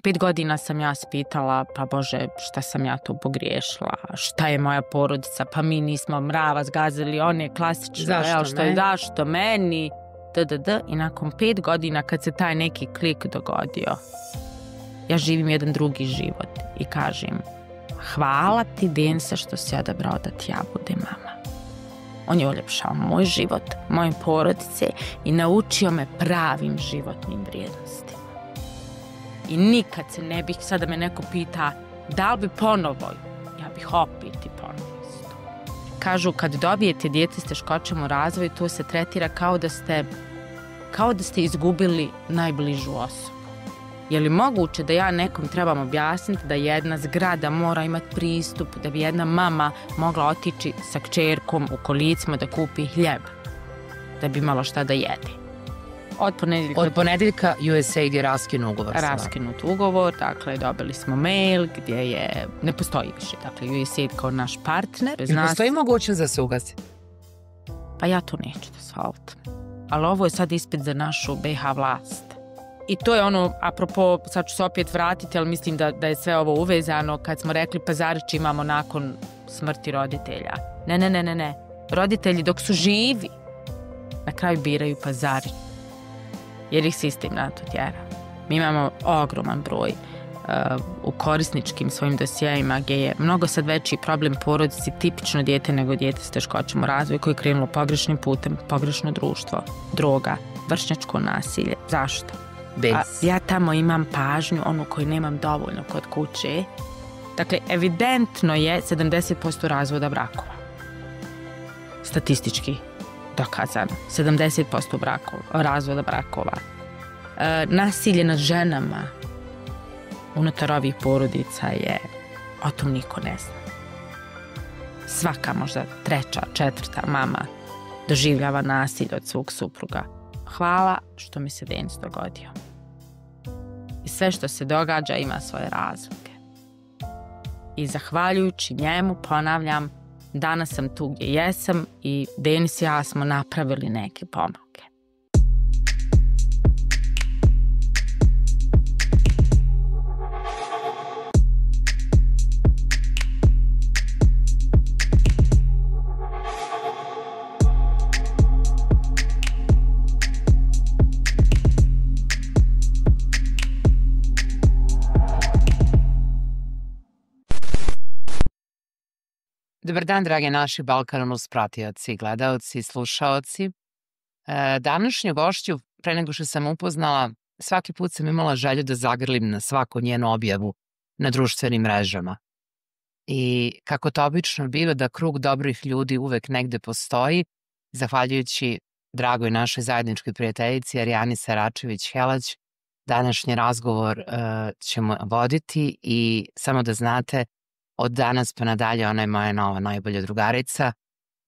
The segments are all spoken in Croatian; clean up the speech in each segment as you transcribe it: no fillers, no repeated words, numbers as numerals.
5 godina sam ja se pitala, pa Bože, šta sam ja tu pogriješila, šta je moja porodica, pa mi nismo mrava zgazili, one klasične, zašto meni, i nakon 5 godina kad se taj neki klik dogodio, ja živim jedan drugi život i kažem, hvala ti Denisa što si odabrao da ti ja budem mama. On je uljepšao moj život, moje porodice i naučio me pravim životnim vrijednostima. I nikad se ne bih, sada me neko pita, da li bi ponovo, ja bih opet i ponovo isto. Kažu, kad dobijete dijete s teškoćama u razvoju, to se tretira kao da ste izgubili najbližu osobu. Je li moguće da ja nekom trebam objasniti da jedna zgrada mora imati pristup, da bi jedna mama mogla otići sa kćerkom u kolicima da kupi hljeb, da bi imalo šta da jede? Od ponedeljka USAID je raskinuo ugovor. Raskinut ugovor, dakle dobili smo mail gdje je, ne postoji više, dakle USAID kao naš partner. Ne postoji mogućnost da se ugasi? Pa ja to neću da svaliti. Ali ovo je sad ispit za našu BiH vlast. I to je ono, apropo, sad ću se opet vratiti, ali mislim da je sve ovo uvezano, kad smo rekli Pazarić imamo nakon smrti roditelja. Ne. Roditelji dok su živi, na kraju biraju Pazarić. Jer ih sistem na to tjera. Mi imamo ogroman broj u korisničkim svojim dosijajima gdje je mnogo sad veći problem porodici tipično dijete nego dijete s teškoćom u razvoju koje je krenulo pogrešnim putem, pogrešno društvo, droga, vršnjačko nasilje. Zašto? Ja tamo imam pažnju, onu koju nemam dovoljno kod kuće. Dakle, evidentno je 70% razvoda brakova. Statistički dokazano. 70% razvoda brakova. Nasilje nad ženama unutar ovih porodica je, o tom niko ne zna. Svaka možda 3., 4. mama doživljava nasilje od svog supruga. Hvala što mi se Denis dogodio. I sve što se događa ima svoje razloge. I zahvaljujući njemu, ponavljam, danas sam tu gdje jesam i Denis i ja smo napravili neke pomake. Dobar dan, dragi naši Balkanus pratioci, gledaoci i slušaoci. Današnju gošću, pre nego što sam upoznala, svaki put sam imala želju da zagrlim na svaku njenu objavu na društvenim mrežama. I kako to obično biva da krug dobrih ljudi uvek negde postoji, zahvaljujući dragoj našoj zajedničkoj prijateljici Arijani Saračević-Helać, današnji razgovor ćemo voditi i samo da znate, od danas pa nadalje ona je moja nova najbolja drugarica,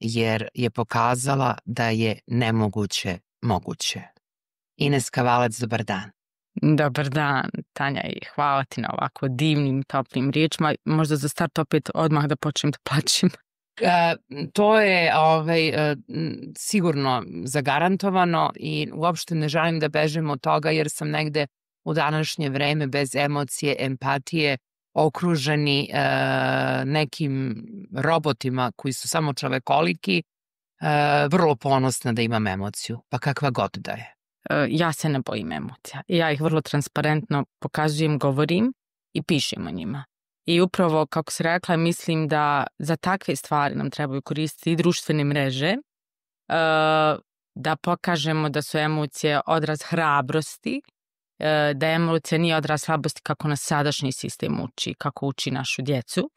jer je pokazala da je nemoguće moguće. Ines Kavalac, dobar dan. Dobar dan, Tanja, i hvala ti na ovako divnim, toplim riječima. Možda za start opet odmah da počnem da plačem. To je sigurno zagarantovano i uopšte ne želim da bežem od toga jer sam negde u današnje vreme bez emocije, empatije, okruženi nekim robotima koji su samo čovekoliki, vrlo ponosna da imam emociju, pa kakva god da je. Ja se ne bojim emocija. Ja ih vrlo transparentno pokazujem, govorim i pišem o njima. I upravo, kako se rekla, mislim da za takve stvari nam trebaju koristiti i društvene mreže, da pokažemo da su emocije odraz hrabrosti, da emocija nije odraz slabosti kako nas sadašnji sistem uči, kako uči našu djecu.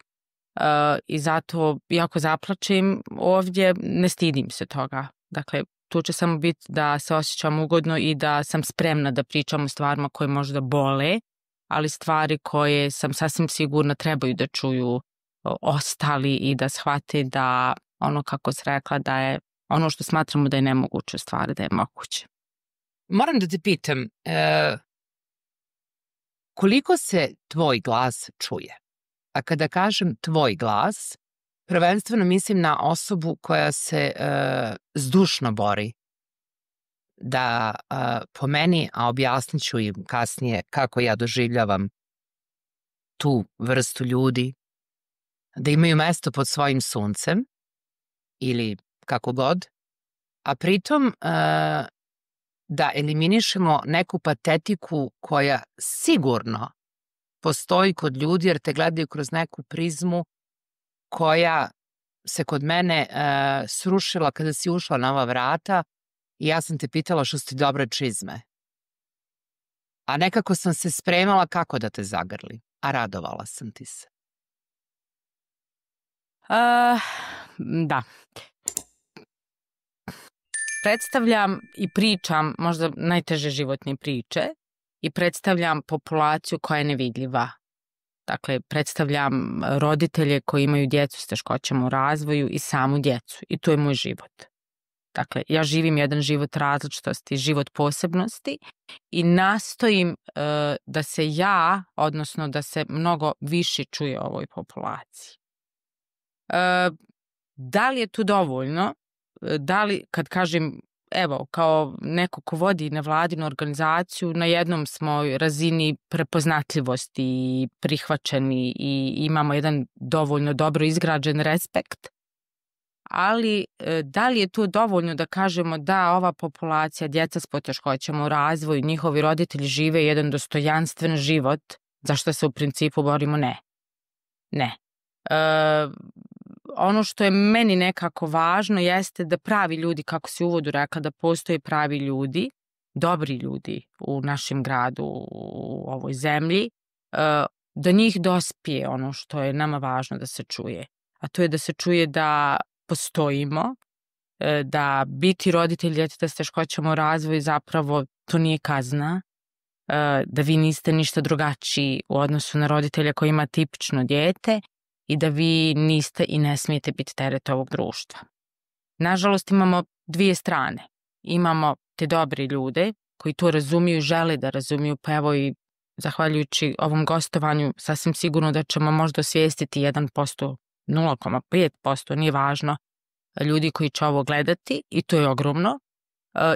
I zato, iako zaplačem ovdje, ne stidim se toga. Dakle, tu će samo biti da se osjećam ugodno i da sam spremna da pričam o stvarima koje možda bole, ali stvari koje sam sasvim sigurna trebaju da čuju ostali i da shvate da ono, kako se rekla, da je ono što smatramo da je nemoguće stvari, da je moguće. Moram da te pitam, koliko se tvoj glas čuje? A kada kažem tvoj glas, prvenstveno mislim na osobu koja se zdušno bori da po meni, a objasnit ću im kasnije kako ja doživljavam tu vrstu ljudi, da imaju mesto pod svojim suncem ili kako god, a pritom da eliminišemo neku patetiku koja sigurno postoji kod ljudi jer te gledaju kroz neku prizmu koja se kod mene srušila kada si ušla na ova vrata i ja sam te pitala što su ti dobre čizme. A nekako sam se spremala kako da te zagrli, a radovala sam ti se. Da. Predstavljam i pričam možda najteže životne priče i predstavljam populaciju koja je nevidljiva. Dakle, predstavljam roditelje koji imaju djecu s teškoćama u razvoju i samu djecu. I to je moj život. Dakle, ja živim jedan život različitosti, život posebnosti i nastojim da se odnosno da se mnogo više čuje o ovoj populaciji. Da li je tu dovoljno? Da li, kad kažem, evo, kao neko ko vodi nevladinu organizaciju, na jednom smo razini prepoznatljivosti i prihvaćeni i imamo jedan dovoljno dobro izgrađen respekt, ali da li je to dovoljno da kažemo da ova populacija, djeca s poteškoćama u razvoju, njihovi roditelji žive jedan dostojanstven život, za što se u principu borimo? Ne. Ono što je meni nekako važno jeste da pravi ljudi, kako si u uvodu rekla, da postoje pravi ljudi, dobri ljudi u našem gradu, u ovoj zemlji, do njih dospije ono što je nama važno da se čuje. A to je da se čuje da postojimo, da biti roditelj djeteta s teškoćama u razvoju zapravo to nije kazna, da vi niste ništa drugačiji u odnosu na roditelja koji ima tipično dijete i da vi niste i ne smijete biti teret ovog društva. Nažalost, imamo dvije strane. Imamo te dobri ljude koji to razumiju i žele da razumiju, pa evo i zahvaljujući ovom gostovanju sasvim sigurno da ćemo možda osvijestiti 1%, 0,5%, nije važno, ljudi koji će ovo gledati i to je ogromno.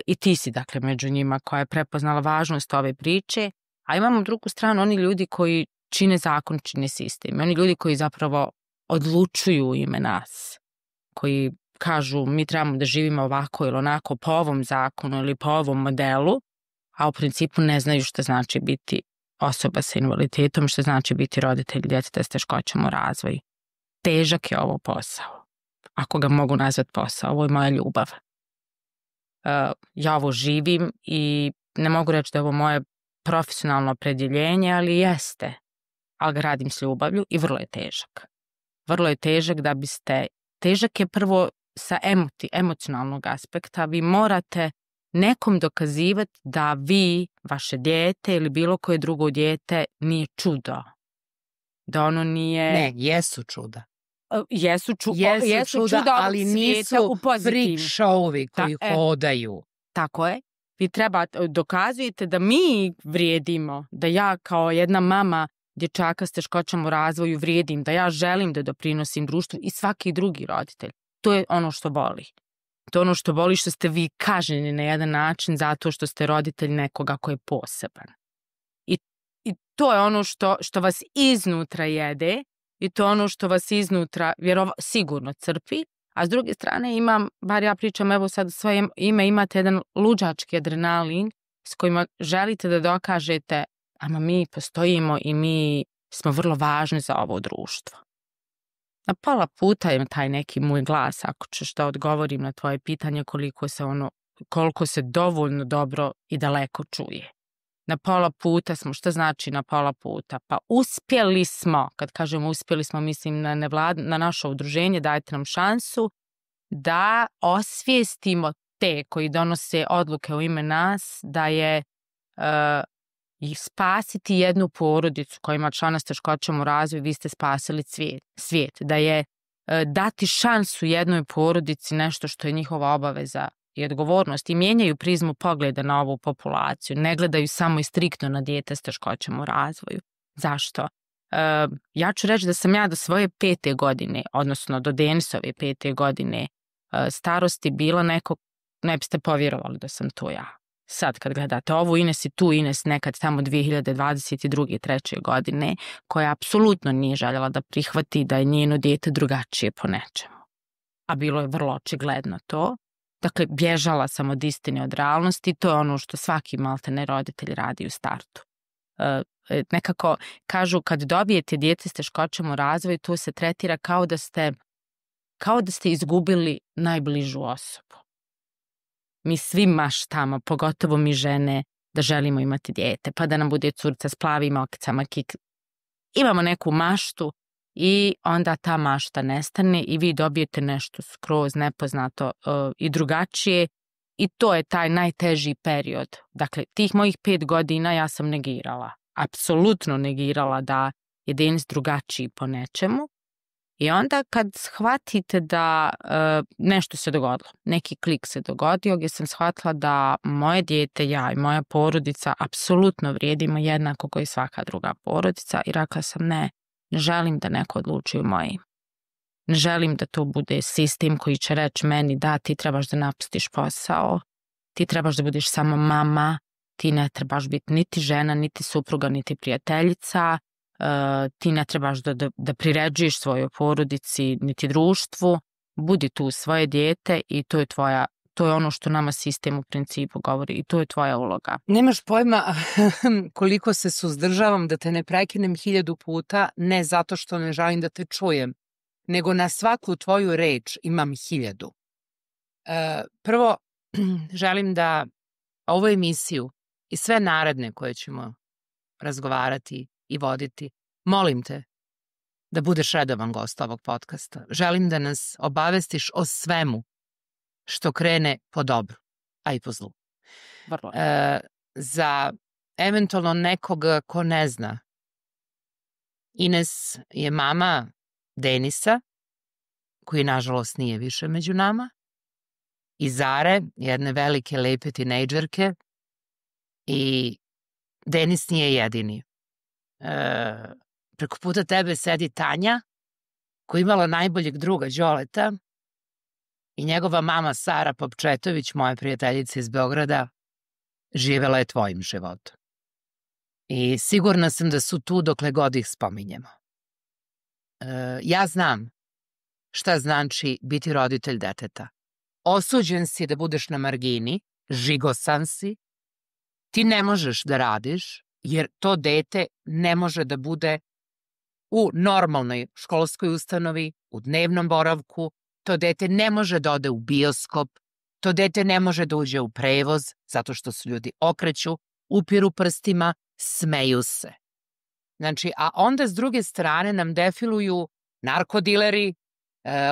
I ti si dakle među njima koja je prepoznala važnost ove priče, a imamo drugu stranu oni ljudi koji čine zakon, čine sistem. Oni ljudi koji zapravo odlučuju u ime nas, koji kažu mi trebamo da živimo ovako ili onako po ovom zakonu ili po ovom modelu, a u principu ne znaju što znači biti osoba sa invaliditetom, što znači biti roditelj djeteta s teškoćama u razvoju. Težak je ovo posao, ako ga mogu nazvati posao, ovo je moja ljubav. Ja ovo živim i ne mogu reći da je ovo moje profesionalno opredjeljenje, ali jeste. Ali ga radim s ljubavlju i vrlo je težak. Vrlo je težak da biste... Težak je prvo sa emocionalnog aspekta. Vi morate nekom dokazivati da vi, vaše dijete ili bilo koje drugo dijete nije čudo. Da ono nije... Ne, jesu čuda. Jesu čuda, ali nisu freak show-ovi koji hodaju. Tako je. Vi dokazujete da mi vrijedimo, da ja kao jedna mama dječaka s teškoćama u razvoju vrijedim, da ja želim da doprinosim društvu i svaki drugi roditelj. To je ono što boli. To je ono što boli što ste vi kažnjeni na jedan način zato što ste roditelj nekoga koji je poseban. I to je ono što vas iznutra jede i to je ono što vas iznutra sigurno crpi, a s druge strane bar ja pričam evo sad svoje ime, imate jedan luđački adrenalin s kojima želite da dokažete ama mi postojimo i mi smo vrlo važni za ovo društvo. Na pola puta je taj neki moj glas, ako ćeš da odgovorim na tvoje pitanje koliko se dovoljno dobro i daleko čuje. Na pola puta smo, šta znači na pola puta? Pa uspjeli smo, kad kažem uspjeli smo, mislim na naše udruženje, dajte nam šansu da osvijestimo te koji donose odluke u ime nas, da je spasiti jednu porodicu koja ima člana s teškoćama u razvoju, vi ste spasili svijet. Da je dati šansu jednoj porodici nešto što je njihova obaveza i odgovornost i mijenjaju prizmu pogleda na ovu populaciju. Ne gledaju samo i striktno na dijete s teškoćama u razvoju. Zašto? Ja ću reći da sam ja do svoje 5. godine, odnosno do Denisove 5. godine starosti bila neko, ne biste povjerovali da sam to ja. sad kad gledate ovu Ines i tu Ines nekad tamo 2022. 3. godine, koja apsolutno nije željela da prihvati da je njeno dijete drugačije po nečemu. A bilo je vrlo očigledno to. Dakle, bježala sam od istine, od realnosti. To je ono što svaki maltene roditelj radi u startu. Nekako kažu kad dobijete dijete s teškoćama u razvoju, to se tretira kao da ste izgubili najbližu osobu. Mi svi maštamo, pogotovo mi žene, da želimo imati dijete, pa da nam bude curca s plavim okicama, imamo neku maštu i onda ta mašta nestane i vi dobijete nešto skroz nepoznato i drugačije i to je taj najteži period. Dakle, tih mojih 5 godina ja sam negirala, apsolutno negirala da je Denis drugačiji po nečemu. I onda kad shvatite da nešto se dogodilo, neki klik se dogodio gdje sam shvatila da moje dijete, ja i moja porodica apsolutno vrijedimo jednako kao i svaka druga porodica i rekla sam ne želim da neko odluči u moje ime. Ne želim da to bude sistem koji će reći meni da ti trebaš da napustiš posao, ti trebaš da budeš samo mama, ti ne trebaš biti niti žena, niti supruga, niti prijateljica, ti ne trebaš da priređuješ svojoj porodici niti društvu, budi tu svoje dijete i to je ono što nama sistem u principu govori i to je tvoja uloga. Nemaš pojma koliko se suzdržavam da te ne prekinem 1000 puta, ne zato što ne želim da te čujem, nego na svaku tvoju reč imam 1000. Prvo, želim da ovu emisiju i sve naredne koje ćemo razgovarati i voditi, molim te da budeš redovan gost ovog podcasta. Želim da nas obavestiš o svemu što krene po dobru, a i po zlu. Za eventualno nekoga ko ne zna, Ines je mama Denisa, koji nažalost nije više među nama, i Zare, jedne velike lepe tinejdžerke, i Denis nije jedini. Preko puta tebe sedi Tanja, koja je imala najboljeg druga Đoleta, i njegova mama Sara Popčetović, moja prijateljica iz Beograda, živela je tvojim životom. I sigurna sam da su tu dokle god ih spominjemo. Ja znam šta znači biti roditelj deteta. Osuđen si da budeš na margini, žigosan si, ti ne možeš da radiš, jer to dete ne može da bude u normalnoj školskoj ustanovi, u dnevnom boravku, to dete ne može da ode u bioskop, to dete ne može da uđe u prevoz, zato što se ljudi okreću, upiru prstima, smeju se. Znači, a onda s druge strane nam defiluju narkodileri,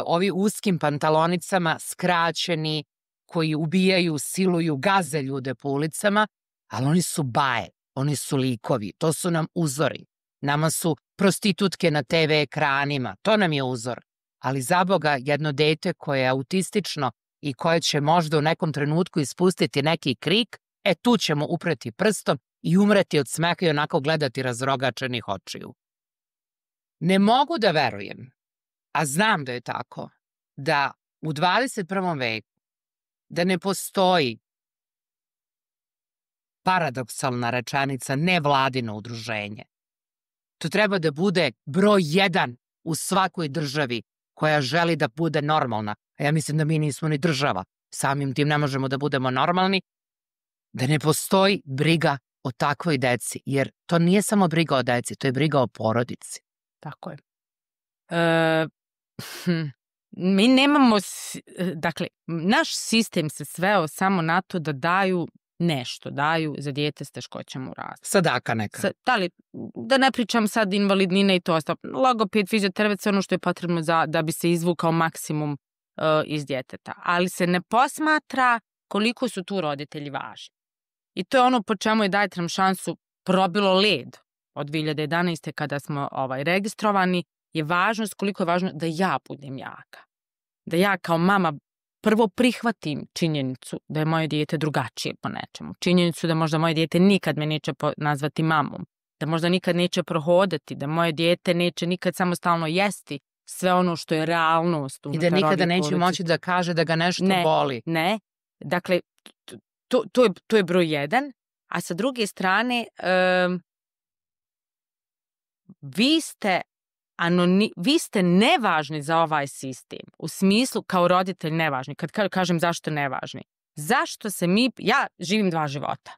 ovi uskim pantalonicama, skraćeni, koji ubijaju, siluju, gaze ljude po ulicama, ali oni su baje, oni su likovi, to su nam uzori. Nama su prostitutke na TV ekranima, to nam je uzor. Ali za Boga, jedno dete koje je autistično i koje će možda u nekom trenutku ispustiti neki krik, tu ćemo upreti prstom i umreti od smeha i onako gledati razrogačenih očiju. Ne mogu da verujem, a znam da je tako, da u 21. veku da ne postoji paradoksalna rečenica nevladino udruženje. To treba da bude broj 1 u svakoj državi koja želi da bude normalna. A ja mislim da mi nismo ni država. Samim tim ne možemo da budemo normalni. Da ne postoji briga o takvoj deci. Jer to nije samo briga o deci, to je briga o porodici. Tako je. Mi nemamo, dakle, naš sistem se sveo samo na to da daju nešto, daju za dijete s teškoćama u razvoju. Sadaka neka. Da ne pričam sad invalidnine i to ostalo. Logoped, fizioterapeut, ono što je potrebno da bi se izvukao maksimum iz djeteta. Ali se ne posmatra koliko su tu roditelji važni. I to je ono po čemu je Dajte nam šansu probilo led od 2011. kada smo registrovani, je važnost, koliko je važno da ja budem jaka. Da ja kao mama prvo prihvatim činjenicu da je moje dijete drugačije po nečemu. Činjenicu da možda moje dijete nikad me neće nazvati mamom. Da možda nikad neće prohodati. Da moje dijete neće nikad samostalno jesti sve ono što je realnost. I da nikada neće moći da kaže da ga nešto boli. Ne. Dakle, to je broj jedan. A sa druge strane, vi ste nevažni za ovaj sistem. U smislu kao roditelj nevažni. Kad kažem zašto nevažni. Zašto se ja živim 2 života.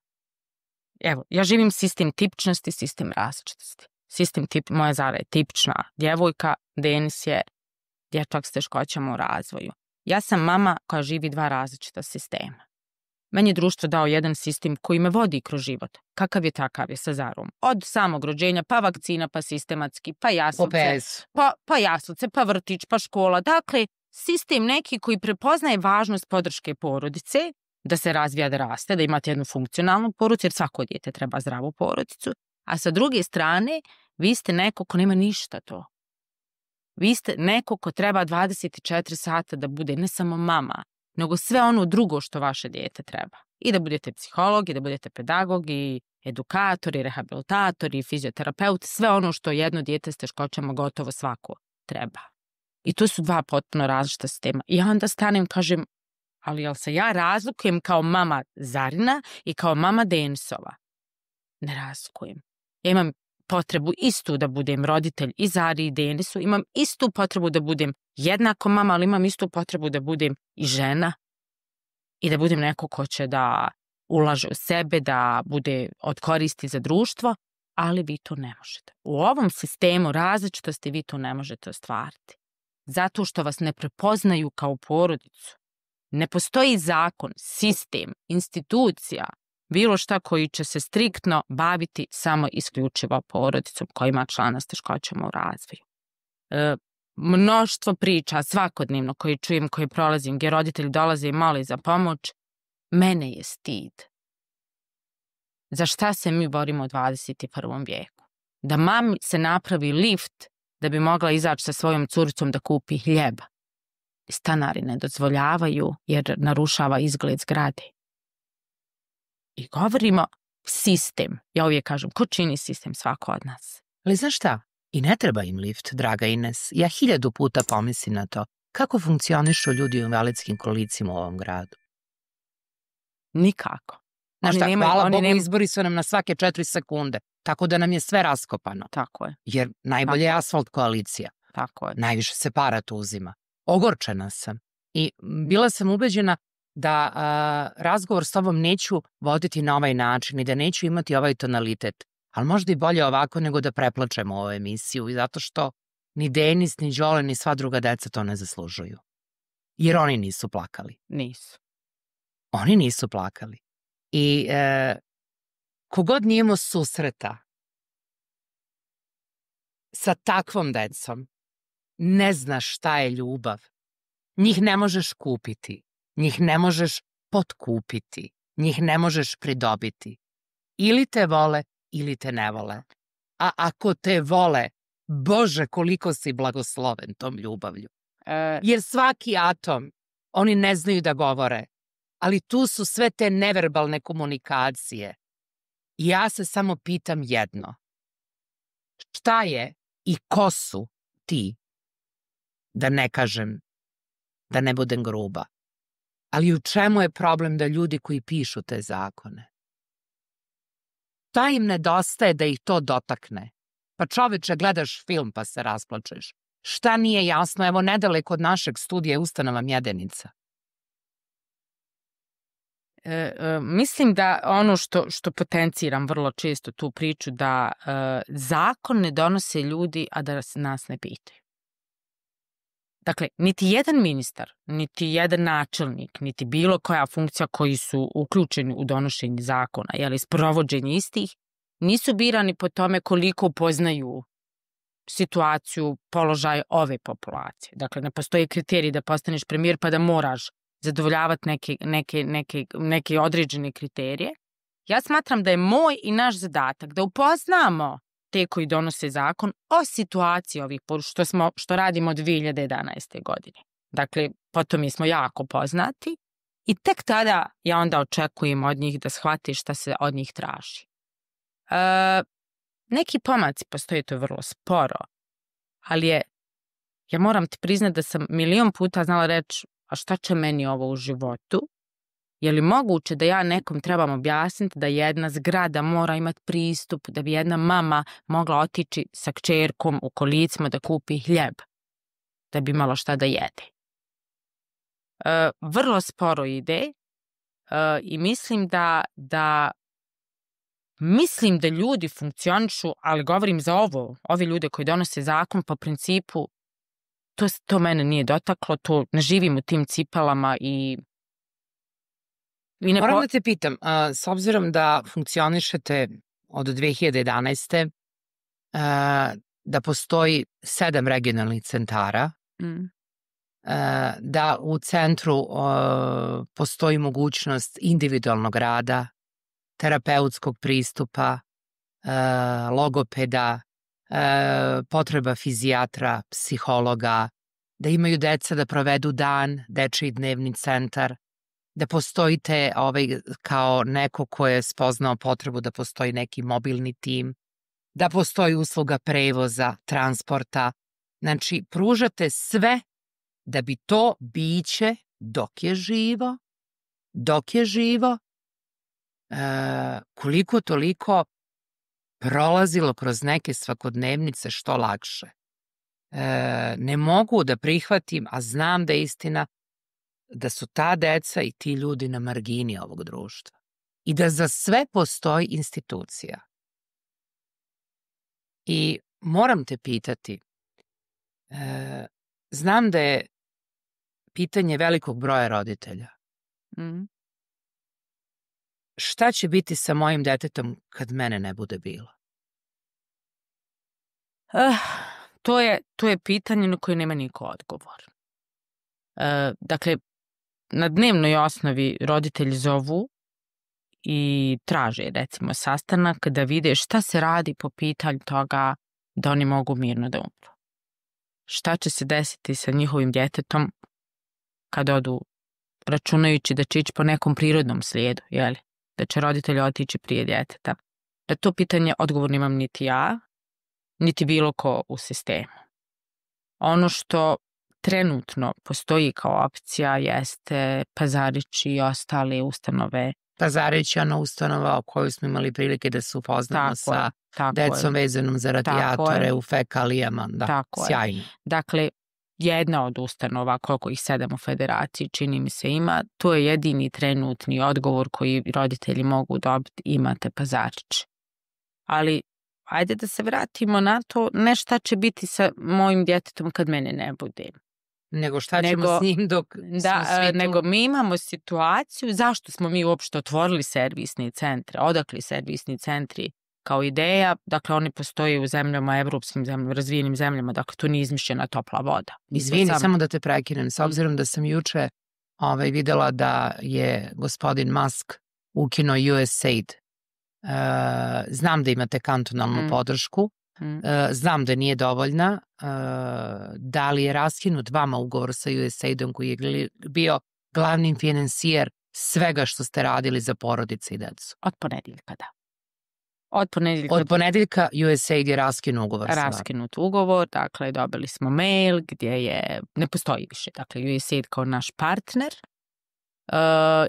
Evo, ja živim sistem tipičnosti, sistem različitosti. Moja Zara je tipična djevojka, Denis je dječak s teškoćama u razvoju. Ja sam mama koja živi 2 različita sistema. Meni je društvo dao jedan sistem koji me vodi kroz život. Kakav je takav je sa Zarom. Od samog rođenja, pa vakcina, pa sistematski, pa jaslice, pa jaslice, pa vrtić, pa škola. Dakle, sistem neki koji prepoznaje važnost podrške porodice, da se razvija, da raste, da imate jednu funkcionalnu porodicu, jer svako dijete treba zdravu porodicu. A sa druge strane, vi ste neko ko nema ništa to. Vi ste neko ko treba 24 sata da bude ne samo mama, nego sve ono drugo što vaše dijete treba. I da budete psiholog, i da budete pedagog, i edukator, i rehabilitator, i fizioterapeut, sve ono što jedno dijete s teškoćama gotovo svako treba. I to su 2 potpuno različita sistema. I ja onda stanem i kažem, ali jel se ja razlikujem kao mama Zarina i kao mama Denisova? Ne razlikujem. Ja imam potrebu istu da budem roditelj i Zari i Denisu, imam istu potrebu da budem jednako mama, ali imam istu potrebu da budem i žena i da budem neko ko će da ulaže u sebe, da bude od koristi za društvo, ali vi to ne možete. U ovom sistemu različitosti vi to ne možete ostvariti. Zato što vas ne prepoznaju kao porodicu. Ne postoji zakon, sistem, institucija, bilo šta koji će se striktno baviti samo isključivo porodicom koja ima člana s teškoćama u razvoju. Mnoštvo priča svakodnevno koje čujem, koje prolazim, gdje roditelji dolaze i mole za pomoć, mene je stid. Za šta se mi borimo u 21. vijeku? Da mami se napravi lift da bi mogla izaći sa svojom curicom da kupi hljeba. Stanari ne dozvoljavaju jer narušava izgled zgrade. I govorimo sistem. Ja uvijek kažem, ko čini sistem? Svako od nas. Ali znaš šta? I ne treba im lift, draga Ines. Ja 1000 puta pomislim na to. Kako funkcionišu ljudi u invalidskim kolicima u ovom gradu? Nikako. Znaš šta, hvala Bogu, izbori su nam na svake 4 sekunde. Tako da nam je sve raskopano. Tako je. Jer najbolje je asfalt koalicija. Tako je. Najviše se para tu uzima. Ogorčena sam. I bila sam ubeđena da razgovor s tobom neću voditi na ovaj način i da neću imati ovaj tonalitet. Ali možda i bolje ovako nego da preplačemo ovu emisiju, zato što ni Denis, ni Đole, ni sva druga deca to ne zaslužuju. Jer oni nisu plakali. Nisu. Oni nisu plakali. I kogod nije imao susreta sa takvom decom, ne znaš šta je ljubav. Njih ne možeš kupiti. Njih ne možeš potkupiti. Njih ne možeš pridobiti. Ili te vole, ili te ne vole. A ako te vole, Bože, koliko si blagosloven tom ljubavlju. Jer svaki atom, oni ne znaju da govore, ali tu su sve te neverbalne komunikacije. I ja se samo pitam jedno. Šta je i ko su ti, da ne kažem, da ne budem gruba, ali u čemu je problem da ljudi koji pišu te zakone? Šta im nedostaje da ih to dotakne? Pa čoveče, gledaš film pa se rasplačeš. Šta nije jasno? Evo, nedaleko od našeg studija je ustanova Mjedenica. Mislim da ono što potenciram vrlo često tu priču, da zakon ne donose ljudi, a da nas ne pitaju. Dakle, niti jedan ministar, niti jedan načelnik, niti bilo koja funkcija koji su uključeni u donošenje zakona, ili sprovođenje istih, nisu birani po tome koliko poznaju situaciju, položaj ove populacije. Dakle, ne postoji kriterij da postaneš premijer pa da moraš zadovoljavati neke određene kriterije. Ja smatram da je moj i naš zadatak da upoznamo te koji donose zakon o situaciji ovih što radimo od 2011. godine. Dakle, potom mi smo jako poznati i tek tada ja onda očekujem od njih da shvati šta se od njih traži. Neki pomaci postoje, to je vrlo sporo, ali ja moram ti priznati da sam 1.000.000 puta znala reći, a šta će meni ovo u životu? Je li moguće da ja nekom trebam objasniti da jedna zgrada mora imati pristup, da bi jedna mama mogla otići sa kćerkom u kolicima da kupi hljeb, da bi imalo šta da jede? Vrlo sporo ide i mislim da ljudi funkcionišu, ali govorim za ove ljude koji donose zakon po principu to mene nije dotaklo, to ne živim u tim cipelama i Moram da te pitam, s obzirom da funkcionišete od 2011. Da postoji 7 regionalnih centara, da u centru postoji mogućnost individualnog rada, terapeutskog pristupa, logopeda, potreba fizijatra, psihologa, da imaju deca da provedu dan, dečiji dnevni centar, da postojite kao neko ko je spoznao potrebu da postoji neki mobilni tim, da postoji usluga prevoza, transporta. Znači, pružate sve da bi to biće dok je živo, koliko toliko prolazilo kroz neke svakodnevnice što lakše. Ne mogu da prihvatim, a znam da je istina, da su ta deca i ti ljudi na margini ovog društva. I da za sve postoji institucija. I moram te pitati, znam da je pitanje velikog broja roditelja. Šta će biti sa mojim detetom kad mene ne bude bilo? To je pitanje na koje nema niko odgovor. Dakle, na dnevnoj osnovi roditelji zovu i traže, recimo, sastanak da vide šta se radi po pitanju toga da oni mogu mirno da umru. Šta će se desiti sa njihovim djetetom kad odu, računajući da će ići po nekom prirodnom slijedu, jeli? Da će roditelji otići prije djeteta. Da to pitanje odgovor nemam niti ja, niti bilo ko u sistemu. Ono što trenutno postoji kao opcija jeste Pazarić i ostale ustanove. Pazarić je ona ustanova o kojoj smo imali prilike da se upoznamo sa decom vezanom za radijatore u fekalijama. Da, sjajno. Dakle, jedna od ustanova, koliko ih 7 u federaciji čini mi se ima, to je jedini trenutni odgovor koji roditelji mogu dobiti, imate Pazarić. Ali ajde da se vratimo na to, ne šta će biti sa mojim djetetom kad mene ne bude. Nego šta ćemo s njim dok smo svi tu? Nego mi imamo situaciju, zašto smo mi uopšte otvorili servisni centre, odakle servisni centri kao ideja, dakle oni postoje u zemljama, evropskim zemljama, razvijenim zemljama, dakle to nije izmišljena topla voda. Izvini, samo da te prekinem, s obzirom da sam juče videla da je gospodin Musk ukinuo USAID. Znam da imate kantonalnu podršku, znam da nije dovoljna. Da li je raskinut vama ugovor sa USAID-om koji je bio glavni finansijer svega što ste radili za porodice i decu? Od ponedeljka, da. Od ponedeljka USAID je raskinuo ugovor sa vama. Raskinut ugovor, dakle dobili smo mail gdje ne postoji više, dakle USAID kao naš partner.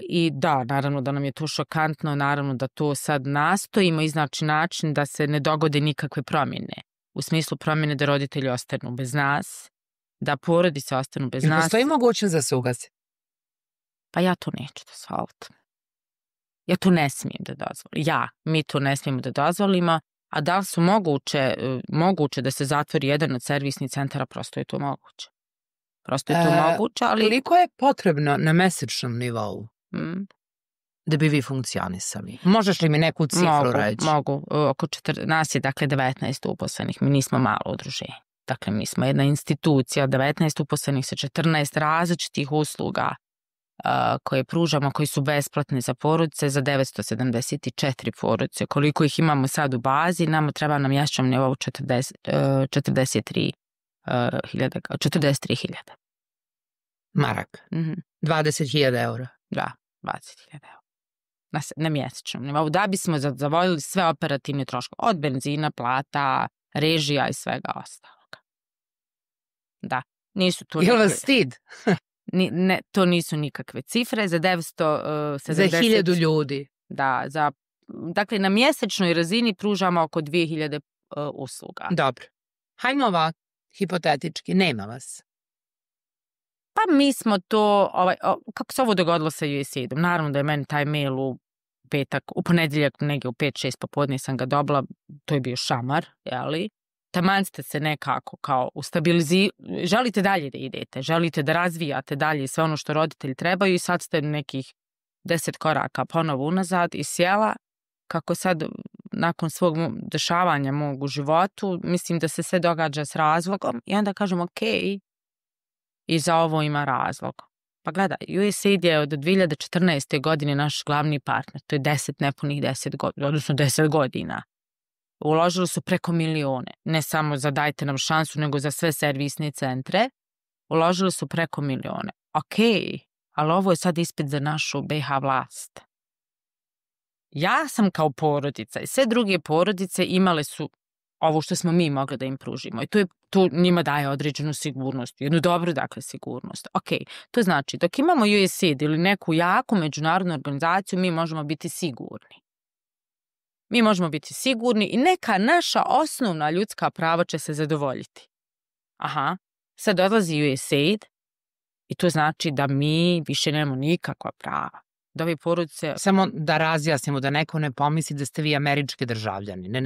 I da, naravno da nam je to šokantno, naravno da to sad nastojimo iznaći način da se ne dogode nikakve promjene. U smislu promjene da roditelji ostanu bez nas, da porodice ostanu bez nas. Postoji mogućnost da se ugasi? Pa ja to neću dozvoliti. Ja to ne smijem da dozvolim. Mi to ne smijemo da dozvolimo, a da li su moguće da se zatvori jedan od servisnih centara, prosto je to moguće. Ali... Koliko je potrebno na mesečnom nivou da bi vi funkcionisali? Možeš li mi neku cifru reći? Mogu. Nas je dakle 19 uposlenih. Mi nismo malo udruženje. Dakle, mi smo jedna institucija, 19 uposlenih sa 14 različitih usluga koje pružamo, koji su besplatne za porodice, za 974 porodice. Koliko ih imamo sad u bazi, nama treba na mjesečnom nivou 43.000 Marak. 20.000 eura. Da, 20.000 eura. Na mjesečnom nivou. Da bismo zadovoljili sve operativne troškove. Od benzina, plata, režija i svega ostaloga. Da. Nisu tu... Jel vas stid? to nisu nikakve cifre. Za 970... Za 1000 ljudi. Da, dakle, na mjesečnoj razini pružamo oko 2000 usluga. Dobro. Hajmo ovako, hipotetički, nema vas. Pa mi smo to, kako se ovo dogodilo sa USAID-om? Naravno da je meni taj mail u ponedjeljak, negdje u 5-6 popodne sam ga dobila, to je bio šamar, jeli? Taman ste se nekako kao želite dalje da idete, želite da razvijate dalje sve ono što roditelji trebaju i sad ste nekih 10 koraka ponovo unazad i sjela, kako sad nakon svog dešavanja mog u životu, mislim da se sve događa s razlogom i onda kažem ok, i za ovo ima razlog. Pa gledaj, USAID je od 2014. godine naš glavni partner, to je nepunih 10 godina, odnosno 10 godina. Uložili su preko milione, ne samo za dajte nam šansu, nego za sve servisne centre. Uložili su preko milione. Ok, ali ovo je sad ispit za našu BiH vlast. Ja sam kao porodica i sve druge porodice imale su ovo što smo mi mogli da im pružimo. I to njima daje određenu sigurnost, jednu dobru, dakle, sigurnost. Ok, to znači, dok imamo USAID ili neku jaku međunarodnu organizaciju, mi možemo biti sigurni. Mi možemo biti sigurni i neka naša osnovna ljudska prava će se zadovoljiti. Aha, sad odlazi USAID i to znači da mi više nemamo nikakva prava. Da ove porodice... Samo da razjasnimo, da neko ne pomisli da ste vi američki državljani. Ne.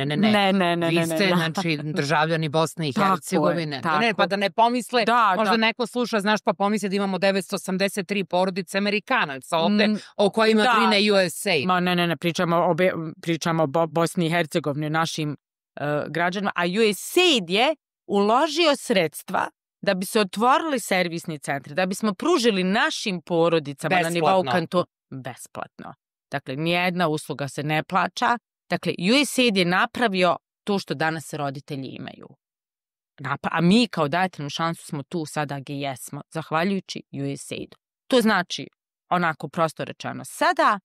Vi ste, znači, državljani Bosne i Hercegovine. Pa da ne pomisle, možda neko sluša, znaš, pa pomisli da imamo 983 porodice Amerikanaca ovde, o kojima brine USAID. Ma ne, pričamo o Bosni i Hercegovini, našim građanima, a USAID je uložio sredstva da bi se otvorili servisni centri, da bismo pružili našim porodicama na nivou kantona besplatno. Dakle, nijedna usluga se ne plaća. Dakle, USAID je napravio to što danas roditelji imaju. A mi kao dajte nam šansu smo tu sada gdje jesmo, zahvaljujući USAID-u. To znači, onako prosto rečeno, sada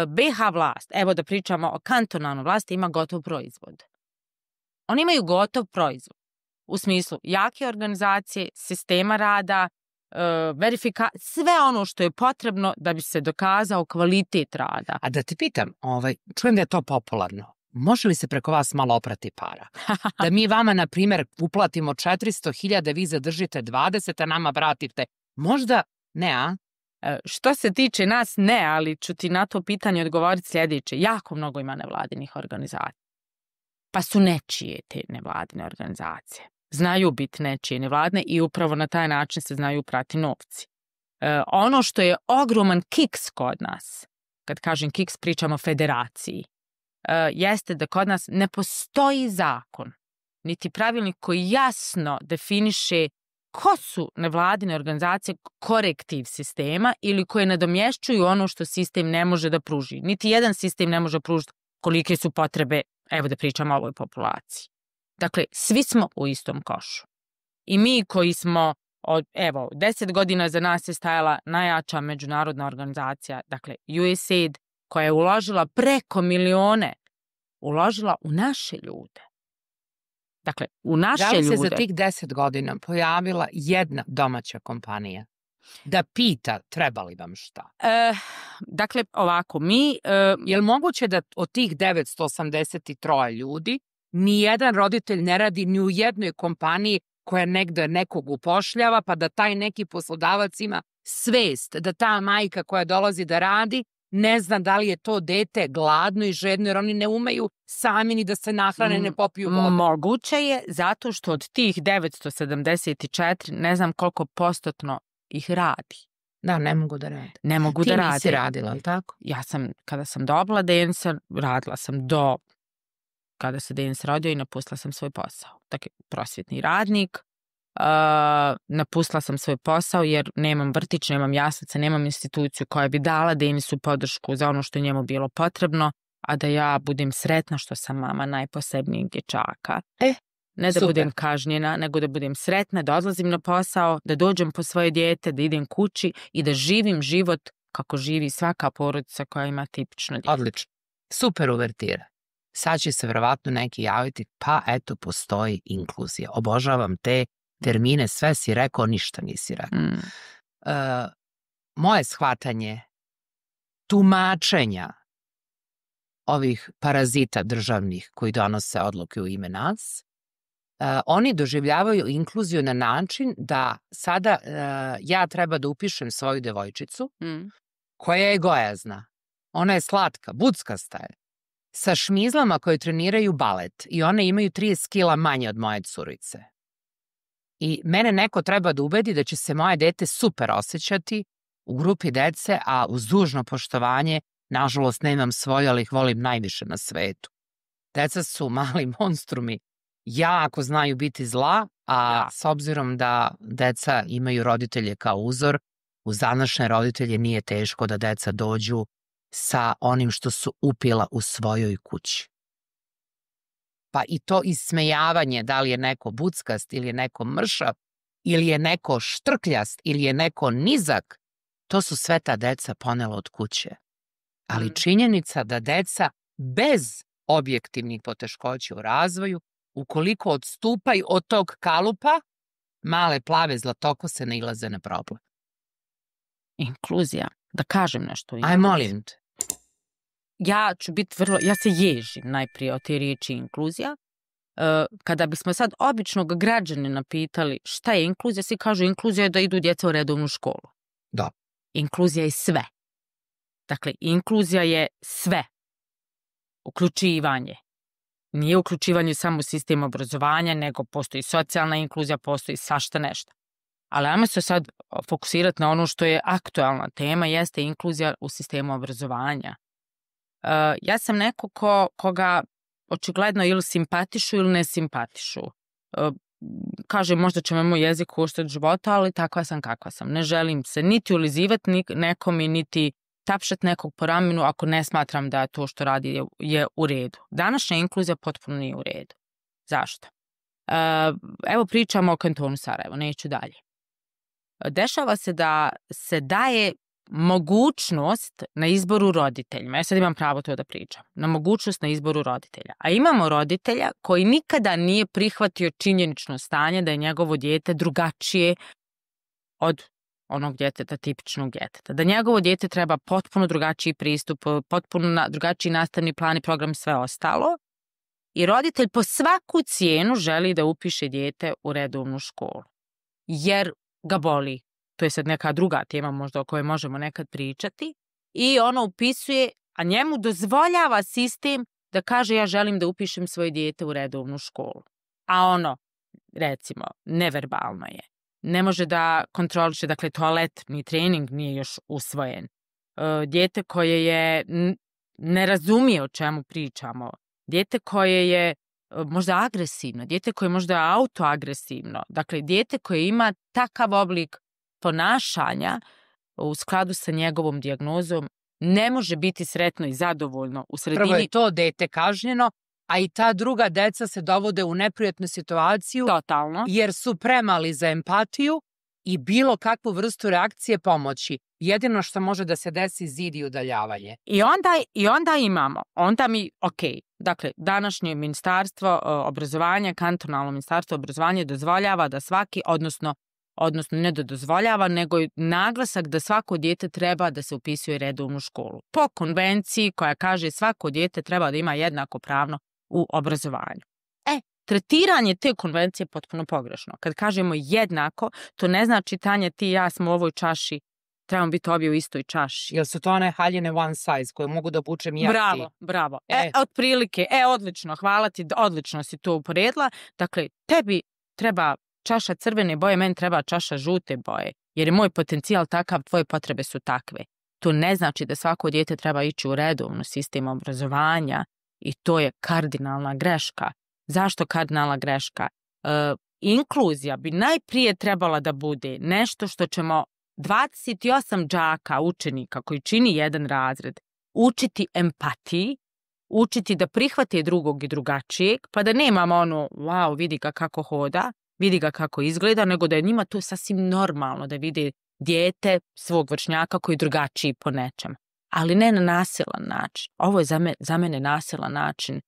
BiH vlast, evo da pričamo o kantonalnoj vlasti, ima gotov proizvod. Oni imaju gotov proizvod. U smislu jake organizacije, sistema rada, sve ono što je potrebno da bi se dokazao kvalitet rada. A da te pitam, čujem da je to popularno. Može li se preko vas malo oprati para? Da mi vama, na primjer, uplatimo 400.000, vi zadržite 20, a nama vratite. Možda ne, a? Što se tiče nas, ne, ali ću ti na to pitanje odgovoriti sljedeće. Jako mnogo ima nevladinih organizacija. Pa su nečije te nevladine organizacije. Znaju biti nečije nevladne i upravo na taj način se znaju prati novci. Ono što je ogroman kiks kod nas, kad kažem kiks pričamo o federaciji, jeste da kod nas ne postoji zakon, niti pravilnik koji jasno definiše ko su nevladine organizacije korektiv sistema ili koje nadomješćuju ono što sistem ne može da pruži. Niti jedan sistem ne može pružiti kolike su potrebe, evo da pričamo o ovoj populaciji. Dakle, svi smo u istom košu. I mi koji smo, 10 godina za nas je stajala najjača međunarodna organizacija, dakle USAID, koja je uložila preko milione, uložila u naše ljude. Dakle, u naše ljude. Da li se za tih 10 godina pojavila jedna domaća kompanija da pita treba li vam šta? Dakle, ovako, je li moguće da od tih 983 ljudi nijedan roditelj ne radi ni u jednoj kompaniji koja negde nekog upošljava, pa da taj neki poslodavac ima svest da ta majka koja dolazi da radi ne zna da li je to dete gladno i žedno, jer oni ne umeju sami ni da se nahrane, ne popiju vodu. Moguće je, zato što od tih 974 ne znam koliko postotno ih radi. Da, ne mogu da rade. Ne mogu da rade. Ti nisi radila, ali tako? Ja sam, kada sam dobila Denisa, radila sam do kada se Denis rodio i napustila sam svoj posao. Dakle, prosvjetni radnik, napustila sam svoj posao jer nemam vrtić, nemam jaslice, nemam instituciju koja bi dala Denisu podršku za ono što je njemu bilo potrebno, a da ja budem sretna što sam mama najposebnijeg dječaka. Ne da budem kažnjena, nego da budem sretna, da odlazim na posao, da dođem po svoje dijete, da idem kući i da živim život kako živi svaka porodica koja ima tipično dijete. Odlično. Super uvertira. Sad će se verovatno neki javiti, pa eto, postoji inkluzija. Obožavam te termine, sve si rekao, ništa nisi rekao. moje shvatanje tumačenja ovih parazita državnih koji donose odluke u ime nas, oni doživljavaju inkluziju na način da sada ja treba da upišem svoju devojčicu koja je gojazna. Ona je slatka, buckasta je, sa šmizlama koje treniraju balet i one imaju 30 kila manje od moje curice. I mene neko treba da ubedi da će se moje dete super osjećati u grupi dece, a uz dužno poštovanje, nažalost nemam svoje, ali ih volim najviše na svetu. Deca su mali monstrumi, jako znaju biti zla, a s obzirom da deca imaju roditelje kao uzor, uz današnje roditelje nije teško da deca dođu sa onim što su upila u svojoj kući. Pa i to ismejavanje, da li je neko buckast ili je neko mršav, ili je neko štrkljast, ili je neko nizak, to su sve ta deca ponela od kuće. Ali činjenica da deca bez objektivnih poteškoća u razvoju, ukoliko odstupaju od tog kalupa, male plave zlatokose nailaze na problem. Inkluzija. Da kažem nešto. Aj, molim te. Ja ću biti ja se ježim najprije od te riječi inkluzija. Kada bismo sad običnog građanina pitali šta je inkluzija, svi kažu inkluzija je da idu djeca u redovnu školu. Da. Inkluzija je sve. Dakle, inkluzija je sve. Uključivanje. Nije uključivanje samo u sistem obrazovanja, nego postoji socijalna inkluzija, postoji svašta nešto. Ali ajmo se sad fokusirati na ono što je aktualna tema, jeste inkluzija u sistemu obrazovanja. Ja sam neko koga očigledno ili simpatišu ili ne simpatišu. Kažem, možda će me moj jezik koštati života, ali takva sam kakva sam. Ne želim se niti ulizivati nekom i niti tapšati nekog po ramenu ako ne smatram da to što radi je u redu. Današnja inkluzija potpuno nije u redu. Zašto? Evo pričamo o kantonu Sarajevo, neću dalje. Dešava se da se daje mogućnost na izboru roditeljima. Ja sad imam pravo to da pričam. Na mogućnost na izboru roditelja. A imamo roditelja koji nikada nije prihvatio činjenično stanje da je njegovo dijete drugačije od onog djeteta, tipičnog djeteta. Da njegovo dijete treba potpuno drugačiji pristup, potpuno drugačiji nastavni plan i program, sve ostalo. I roditelj po svaku cijenu želi da upiše dijete u redovnu školu. Jer ga boli. To je sad neka druga tema možda o kojoj možemo nekad pričati. I ono upisuje, a njemu dozvoljava sistem da kaže ja želim da upišem svoje dijete u redovnu školu. A ono, recimo, neverbalno je. Ne može da kontroliše, dakle, toalet, ni trening nije još usvojen. Dijete koje ne razumije o čemu pričamo. Dijete koje je možda agresivno, dijete koje je možda autoagresivno. Dakle, dijete koje ima takav oblik ponašanja u skladu sa njegovom dijagnozom ne može biti sretno i zadovoljno u sredini. Prvo je to dete kažnjeno, a i ta druga deca se dovode u neprijatnu situaciju. Totalno. Jer su premali za empatiju i bilo kakvu vrstu reakcije pomoći. Jedino što može da se desi zid i udaljavanje. I onda imamo, dakle, današnje ministarstvo obrazovanja, kantonalno ministarstvo obrazovanja dozvoljava da svaki, odnosno ne da dozvoljava, nego je naglasak da svako dijete treba da se upisuje redovnu školu. Po konvenciji koja kaže svako dijete treba da ima jednako pravno u obrazovanju. Tretiranje te konvencije je potpuno pogrešno. Kad kažemo jednako, to ne znači Tanja, ti i ja smo u ovoj čaši, trebamo biti obje u istoj čaši. Jel su to one haljine one size koje mogu da obučem i ja ti? Bravo. Otprilike, odlično, hvala ti, odlično si to uporedila. Dakle, tebi treba čaša crvene boje, meni treba čaša žute boje. Jer je moj potencijal takav, tvoje potrebe su takve. To ne znači da svako dijete treba ići u redovnu sistem obrazovanja i to je kardinalna greška. Zašto kardinalna greška? Inkluzija bi najprije trebala da bude nešto što ćemo 28 đaka, učenika koji čini jedan razred, učiti empatiji, učiti da prihvate drugog i drugačijeg, pa da nemamo ono, wow, vidi ga kako hoda, vidi ga kako izgleda, nego da je njima to sasvim normalno da vide dijete svog vršnjaka koji je drugačiji po nečem. Ali ne na nasilan način. Ovo je za mene nasilan način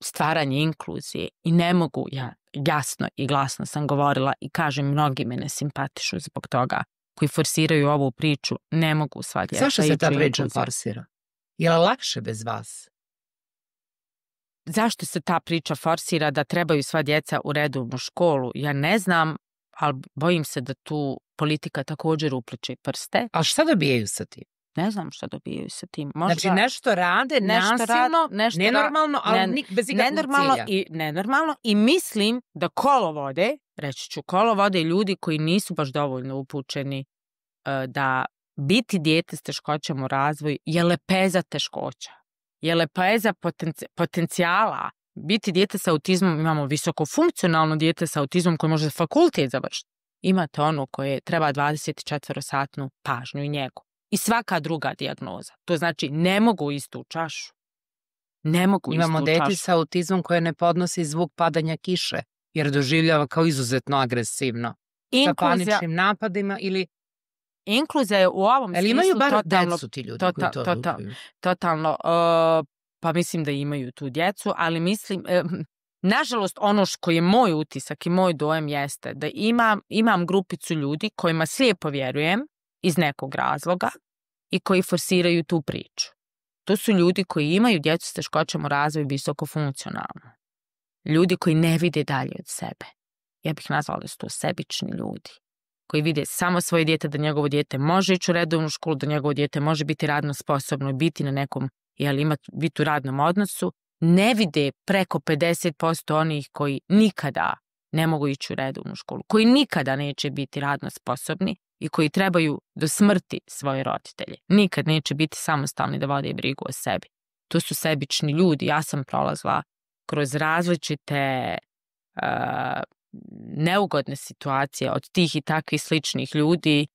stvaranje inkluzije i ne mogu, ja jasno i glasno sam govorila i kažem, mnogi me ne simpatišu zbog toga. koji forsiraju ovu priču, ne mogu sva djeca. Zašto se ta priča forsira? Je li lakše bez vas? Zašto se ta priča forsira da trebaju sva djeca u redovnu školu? Ja ne znam, ali bojim se da tu politika također upliče prste. A šta dobijaju sa tim? Ne znam šta dobijaju sa tim. Možda, znači nešto rade nasilno, nenormalno, ali bez ikakvog cilja. Nenormalno i mislim da reći ću kolovode ljudi koji nisu baš dovoljno upućeni da biti dijete s teškoćama u razvoju je lepeza teškoća. Je lepeza potencijala. Biti dijete sa autizmom, imamo visoko funkcionalno dijete sa autizmom koje može fakultet završiti. Imate ono koje treba 24-satnu pažnju i njegu. I svaka druga dijagnoza. To znači ne mogu istu čašu. Imamo dete sa autizmom koje ne podnosi zvuk padanja kiše, jer doživljava kao izuzetno agresivno. Sa paničnim napadima ili... Inkluzija je u ovom smislu imaju bar decu ti ljudi koji to odlukuju? Totalno. Pa mislim da imaju tu djecu, ali mislim... Nažalost, ono što je moj utisak i moj dojam jeste da imam grupicu ljudi kojima slijepo vjerujem iz nekog razloga i koji forsiraju tu priču. To su ljudi koji imaju djecu s teškoćama u razvoju visoko funkcionalno. Ljudi koji ne vide dalje od sebe. Ja bih nazvala da su to sebični ljudi. Koji vide samo svoje dijete, da njegovo dijete može ići u redovnu školu, da njegovo dijete može biti radno sposobno i biti na nekom, biti u radnom odnosu. Ne vide preko 50% onih koji nikada ne mogu ići u redovnu školu, koji nikada neće biti radno sposobni i koji trebaju do smrti svoje roditelje. Nikad neće biti samostalni da vode brigu o sebi. To su sebični ljudi. Ja sam prolazila kroz različite neugodne situacije od tih i takvih sličnih ljudi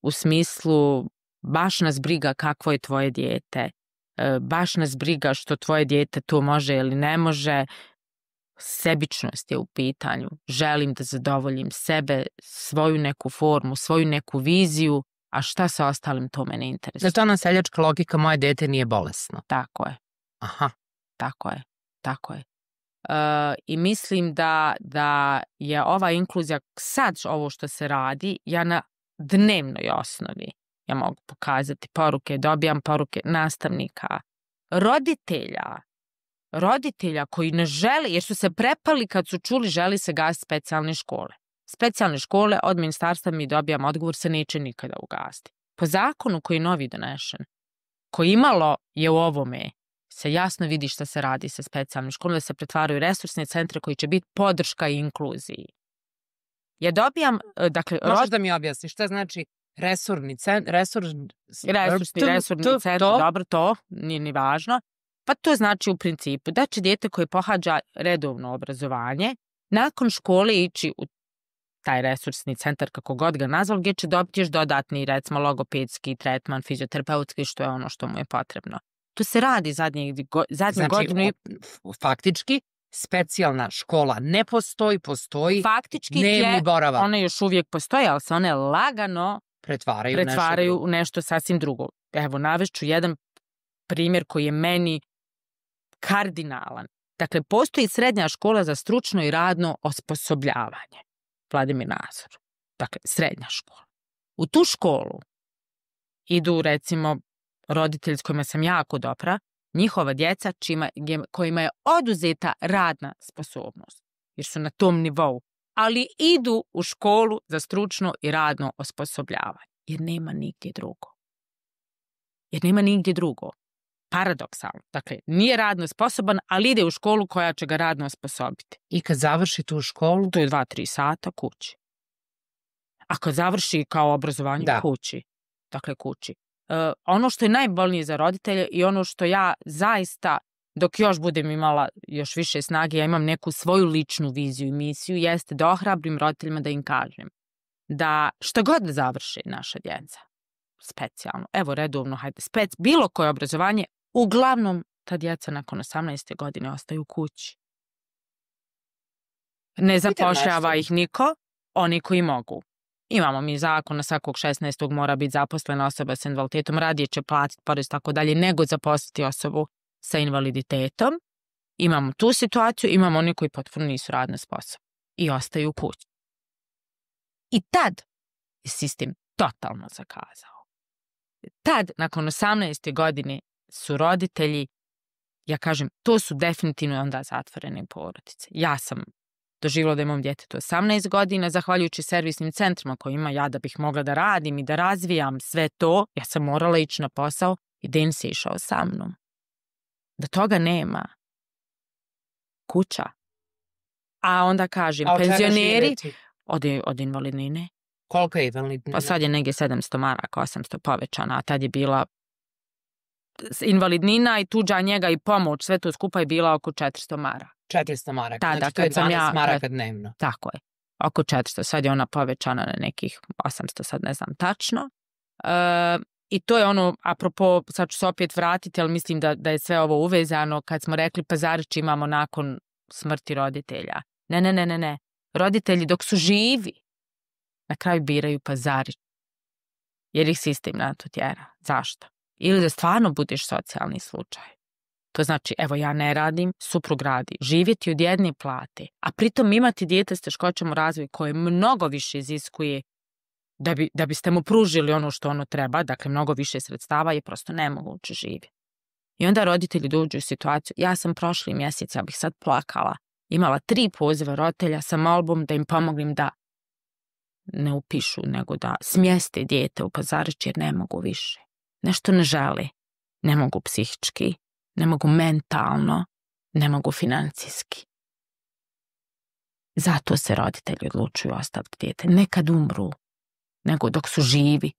u smislu baš nas briga kakvo je tvoje dijete, baš nas briga što tvoje dijete to može ili ne može. Sebičnost je u pitanju. Želim da zadovoljim sebe, svoju neku formu, svoju neku viziju, a šta sa ostalim, to me ne interesuje. Zato ona seljačka logika, moje dijete nije bolesno. Tako je. Aha. Tako je. I mislim da je ova inkluzija, sad ovo što se radi, ja na dnevnoj osnovi, ja mogu pokazati poruke, dobijam poruke nastavnika, roditelja koji ne žele, jer su se prepali kad su čuli želi se gasiti specijalne škole. Specijalne škole od ministarstva mi dobijam odgovor se neće nikada ugasiti. Po zakonu koji je novi donešen, koji imalo je u ovome, se jasno vidi šta se radi sa specijalnim školama, da se pretvaraju resursne centre koji će biti podrška i inkluziji. Ja dobijam, dakle... Možeš da mi objasniš šta znači resursni centar, dobro, to nije ni važno. Pa to znači u principu da će dijete koje pohađa redovno obrazovanje nakon škole ići u taj resursni centar, kako god ga nazval, gdje će dobiti još dodatni, recimo, logopedski tretman, fizioterapeutski, što je ono što mu je potrebno. To se radi zadnjih godinu. Faktički, specijalna škola ne postoji, dnevni boravak. One još uvijek postoje, ali se one lagano pretvaraju u nešto sasvim drugo. Evo, navešću jedan primjer koji je meni kardinalan. Dakle, postoji srednja škola za stručno i radno osposobljavanje. Vladimir Nazor. Dakle, srednja škola. U tu školu idu, recimo, roditelji s kojima sam jako dobra, njihova djeca kojima je oduzeta radna sposobnost, jer su na tom nivou, ali idu u školu za stručno i radno osposobljavanje, jer nema nigdje drugo. Paradoksalno. Dakle, nije radno sposoban, ali ide u školu koja će ga radno osposobiti. I kad završi tu školu? To je 2-3 sata kući. A kad završi kao obrazovanje, kući. Dakle, kući. Ono što je najbolnije za roditelje i ono što ja zaista, dok još budem imala još više snage, ja imam neku svoju ličnu viziju i misiju, jeste da ohrabrim roditeljima, da im kažem da što god da završi naša djeca, specijalno, evo redovno, bilo koje obrazovanje, uglavnom ta djeca nakon 18. godine ostaju u kući. Ne zapošljava ih niko, oni koji mogu. Imamo mi zakon, na svakog 16. mora biti zaposlena osoba sa invaliditetom, radije će platiti porez tako dalje, nego zaposliti osobu sa invaliditetom. Imamo tu situaciju, imamo oni koji potpuno nisu radno sposobni i ostaju u kući. I tad je sistem totalno zakazao. Tad, nakon 18. godine, su roditelji, ja kažem, to su definitivno onda zatvorene porodice. Ja sam doživjela da imam djetetu 18 godina, zahvaljujući servisnim centrima kojima ja da bih mogla da radim i da razvijam sve to, ja sam morala ići na posao i Denis je išao sa mnom. Da toga nema. Kuća. A onda kažem, penzioneri od invalidnine. Koliko je invalidnina? Pa sad je negdje 700 maraka, 800 povećana, a tad je bila invalidnina i tuđa njega i pomoć, sve to skupa je bila oko 400 maraka. 400 maraka, Tada, znači to je 12 maraka dnevno. Tako je, oko 400, sad je ona povećana na nekih 800, sad ne znam tačno. I to je ono, apropo, sad ću se opet vratiti, ali mislim da je sve ovo uvezano, kad smo rekli Pazarić imamo nakon smrti roditelja. Ne. Roditelji dok su živi, na kraju biraju Pazarić. Jer ih sistem na to tjera. Zašto? Ili da stvarno budeš socijalni slučaj. To znači, evo ja ne radim, suprug radi, živjeti od jedne plate, a pritom imati dijete s teškoćama u razvoju koje mnogo više iziskuje da biste mu pružili ono što ono treba, dakle mnogo više sredstava, je prosto nemoguće živjeti. I onda roditelji dođu u situaciju, ja sam prošli mjesec, ja bih sad plakala, imala 3 poziva roditelja sa molbom da im pomognem da ne upišu, nego da smjeste dijete u Pazarić jer ne mogu više. Nešto ne žele, ne mogu psihički, ne mogu mentalno, ne mogu financijski. Zato se roditelji odlučuju ostaviti dijete. Nekad umru, nego dok su živi,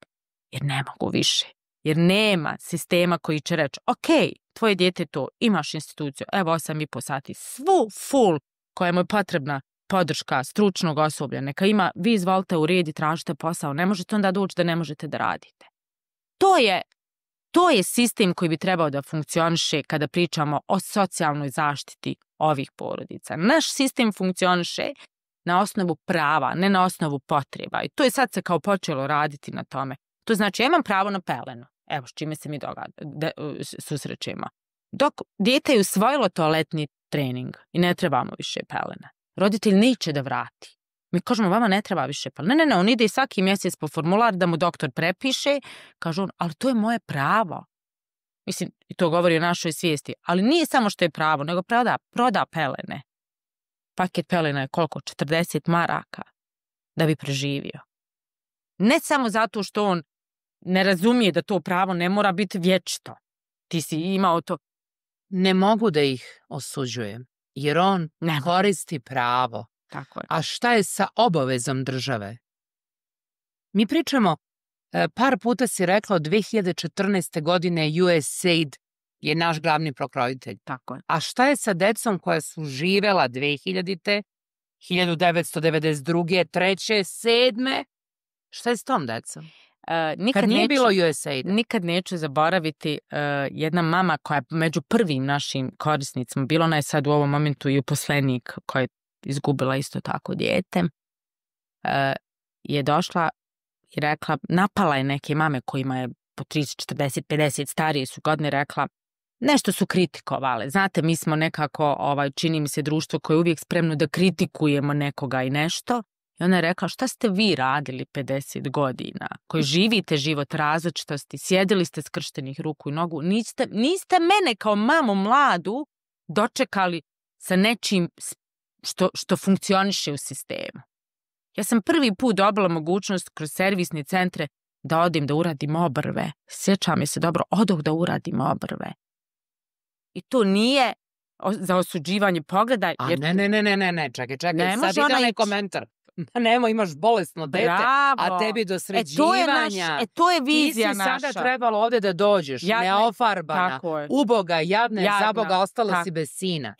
jer ne mogu više. Jer nema sistema koji će reći, ok, tvoje dijete to, imaš instituciju, evo 8,5 sati, svu full koja mu je potrebna podrška stručnog osoblja, neka ima, vi izvolite u red i tražite posao, ne možete onda doći da ne možete da radite. To je sistem koji bi trebao da funkcioniše kada pričamo o socijalnoj zaštiti ovih porodica. Naš sistem funkcioniše na osnovu prava, ne na osnovu potreba. I to je sad se kao počelo raditi na tome. To znači, ja imam pravo na pelenu. Evo, s čime se mi susrećemo. Dok dijete je usvojilo toaletni trening i ne trebamo više pelena, roditelj neće da vrati. Mi kažemo, vama ne treba više pelena. Ne, on ide svaki mjesec po formular da mu doktor prepiše. Kaže on, ali to je moje pravo. Mislim, i to govori o našoj svijesti. Ali nije samo što je pravo, nego proda pelene. Paket pelena je koliko? 40 maraka da bi preživio. Ne samo zato što on ne razumije da to pravo ne mora biti vječito. Ti si imao to. Ne mogu da ih osuđujem, jer on koristi pravo. Tako je. A šta je sa obavezom države? Mi pričamo, par puta si rekla, od 2014. godine USAID je naš glavni pokrovitelj. Tako je. A šta je sa decom koja su živela 2000. 1992. 3. 7. Šta je s tom decom? Kad nije bilo USAID? Nikad neću zaboraviti jedna mama koja je među prvim našim korisnicima, bila ona je sad u ovom momentu i uposlenik koja je izgubila isto tako dijete, je došla i rekla, napala je neke mame kojima je po 30, 40, 50 starije su godine, rekla, nešto su kritikovale. Znate, mi smo nekako, čini mi se, društvo koje je uvijek spremno da kritikujemo nekoga i nešto. I ona je rekla, šta ste vi radili 50 godina, koji živite život različitosti, sjedili ste skrštenih ruku i nogu, niste mene kao mamu mladu dočekali sa nečim što funkcioniše u sistemu. Ja sam prvi put dobila mogućnost kroz servisne centre da odim da uradim obrve. Sjećam je se dobro, odoh da uradim obrve. I to nije za osuđivanje pogleda. Jer... Ne, čekaj, sad ide onaj komentar. Nemo, imaš bolesno dete, a tebi do sređivanja. To je vizija naša. Ti si sada trebalo ovdje da dođeš, neofarbana, uboga, jadna, za Boga ostala si bez sina.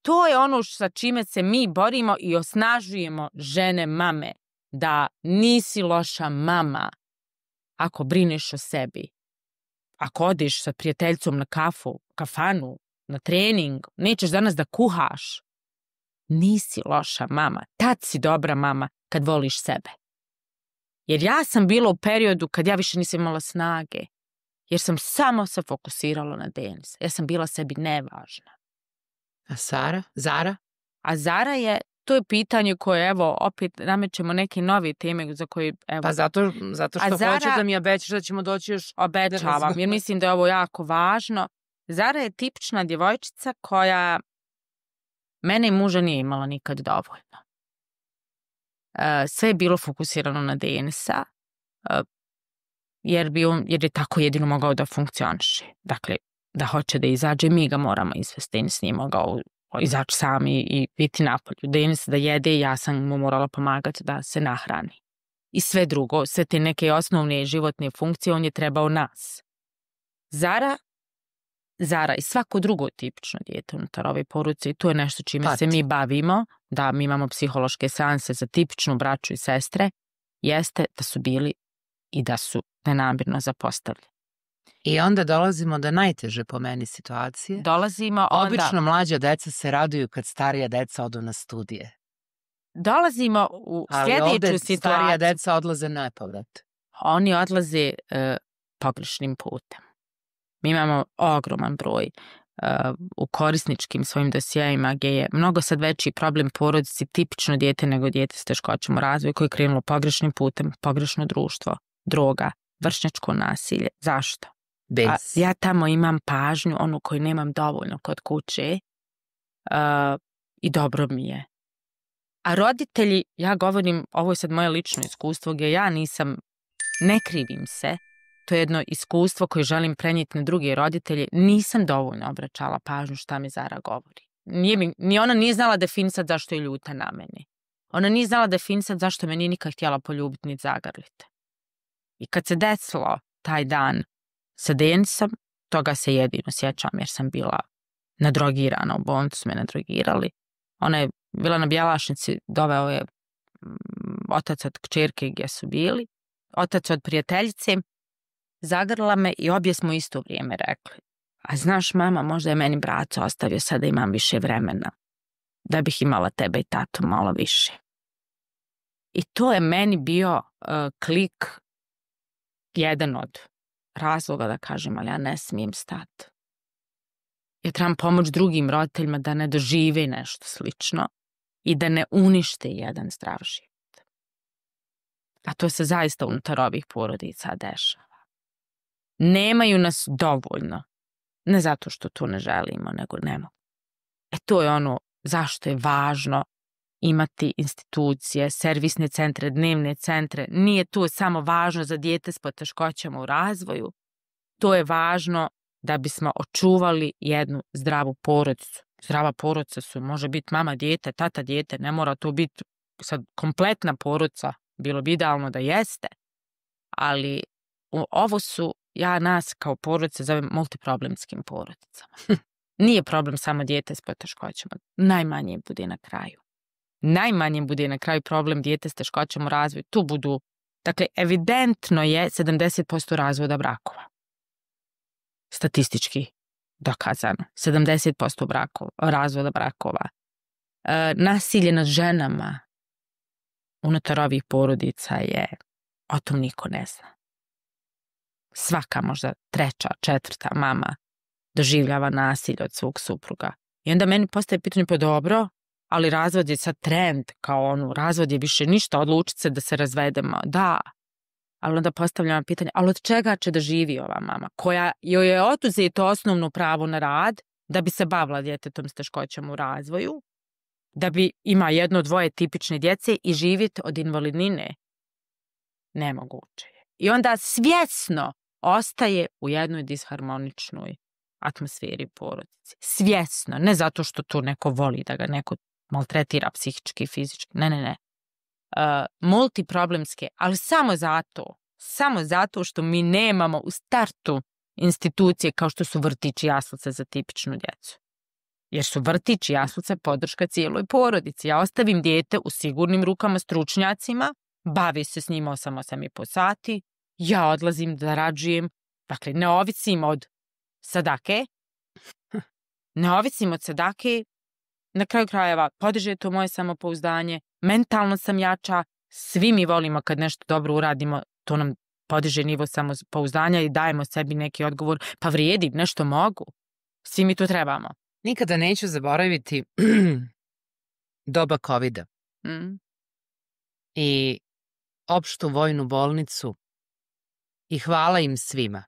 To je ono sa čime se mi borimo i osnažujemo žene mame. Da nisi loša mama ako brineš o sebi. Ako odiš sa prijateljcom na kafanu, na trening, nećeš danas da kuhaš. Nisi loša mama. Tad si dobra mama kad voliš sebe. Jer ja sam bila u periodu kad ja više nisam imala snage. Jer sam samo se fokusirala na Denisa. Ja sam bila sebi nevažna. A Zara? A Zara je to je pitanje koje, evo, opet namećemo neke nove teme za koje, evo... Pa zato što hoćeš da mi obećaš da ćemo doći još... Obećavam, jer mislim da je ovo jako važno. Zara je tipična djevojčica koja mene i muža nije imala nikad dovoljno. Sve je bilo fokusirano na Denisa, jer je tako jedino mogao da funkcioniše. Dakle, da hoće da izađe, mi ga moramo izvesti. Denis nije mogao izaći sam i biti napolju. Denis da jede, ja sam mu morala pomagati da se nahrani. I sve drugo, sve te neke osnovne životne funkcije, on je trebao nas. Zara i svako drugo tipično dijete unutar ove porodice, i to je nešto čime se mi bavimo, da mi imamo psihološke seanse za tipičnu braću i sestre, jeste da su bili i da su nenamjerno zapostavljeni. I onda dolazimo do najteže po meni situacije. Obično mlađa deca se raduju kad starija deca odu na studije. Dolazimo u sljedeću situaciju. Starija deca odlaze na povrat. Oni odlaze pogrešnim putem. Mi imamo ogroman broj u korisničkim svojim dosijajima gdje je mnogo sad veći problem porodici tipično dijete nego dijete s teškoćama u razvoju koje je krenulo pogrešnim putem, pogrešno društvo, droga, vršnjačko nasilje. Zašto? Ja tamo imam pažnju, onu koju nemam dovoljno kod kuće i dobro mi je. A roditelji, ja govorim, ovo je sad moje lično iskustvo gdje ja ne krivim se, to je jedno iskustvo koje želim prenijeti na druge roditelje, nisam dovoljno obraćala pažnju šta mi Zara govori. Ni ona nije znala definisati zašto je ljuta na mene. Ona nije znala definisati zašto me nije nikad htjela poljubiti ni zagrliti. I kad se desilo taj dan sa Denisom, toga se jedino sjećam jer sam bila nadrogirana, u bolnicu su me nadrogirali. Ona je bila na Bjelašnici, doveo je otac od kćerke gdje su bili, otac od prijateljice, zagrla me i obje smo isto vrijeme rekli: a znaš mama, možda je meni braco ostavio sad da imam više vremena, da bih imala tebe i tatu malo više. I to je meni bio klik, jedan od razloga da kažem, ali ja ne smijem stati. Ja trebam pomoći drugim roditeljima da ne dožive nešto slično i da ne unište jedan zdrav život. A to se zaista unutar ovih porodica dešava. Nemaju nas dovoljno. Ne zato što to ne želimo, nego ne mogu. To je ono zašto je važno imati institucije, servisne centre, dnevne centre. Nije to samo važno za dijete s poteškoćama u razvoju. To je važno da bismo očuvali jednu zdravu porodicu. Zdrava porodica može biti mama, dijete, tata, dijete. Ne mora to biti sad kompletna porodica. Bilo bi idealno da jeste. Ali ovo su, ja nas kao porodice zovem multiproblemskim porodicama. Nije problem samo dijete s poteškoćama. Najmanje bude na kraju. Najmanje bude na kraju problem dijete s teškoćama u razvoju. Tu budu, dakle, evidentno je 70% razvoda brakova. Statistički dokazano. 70% razvoda brakova. Nasilje nad ženama unutar ovih porodica je, o tom niko ne zna. Svaka možda 3., 4. mama doživljava nasilje od svog supruga. I onda meni postaje pitanje, pa dobro, ali razvod je sad trend, kao razvod je više ništa, odlučiti se da se razvedemo. Da, ali onda postavljamo pitanje, ali od čega će da živi ova mama, koja joj je oduzeto osnovno pravo na rad, da bi se bavila djetetom s teškoćama u razvoju, da bi ima 1-2 tipične djece i živjeti od invalidnine? Nemoguće je. I onda svjesno ostaje u jednoj disharmoničnoj atmosferi porodici. Svjesno, ne zato što to neko voli, da ga neko maltretira psihički, fizički, ne. Multiproblemske, ali samo zato što mi nemamo u startu institucije kao što su vrtići i jaslice za tipičnu djecu. Jer su vrtići i jaslice podrška cijeloj porodici. Ja ostavim dijete u sigurnim rukama stručnjacima, bavi se s njim 8,5 sati, ja odlazim da rađujem, dakle ne ovisim od sadake, na kraju krajeva podiže to moje samopouzdanje, mentalno sam jača, svi mi volimo kad nešto dobro uradimo, to nam podiže nivo samopouzdanja i dajemo sebi neki odgovor, pa vrijedim, nešto mogu, svi mi to trebamo. Nikada neću zaboraviti doba COVID-a i opštu vojnu bolnicu i hvala im svima.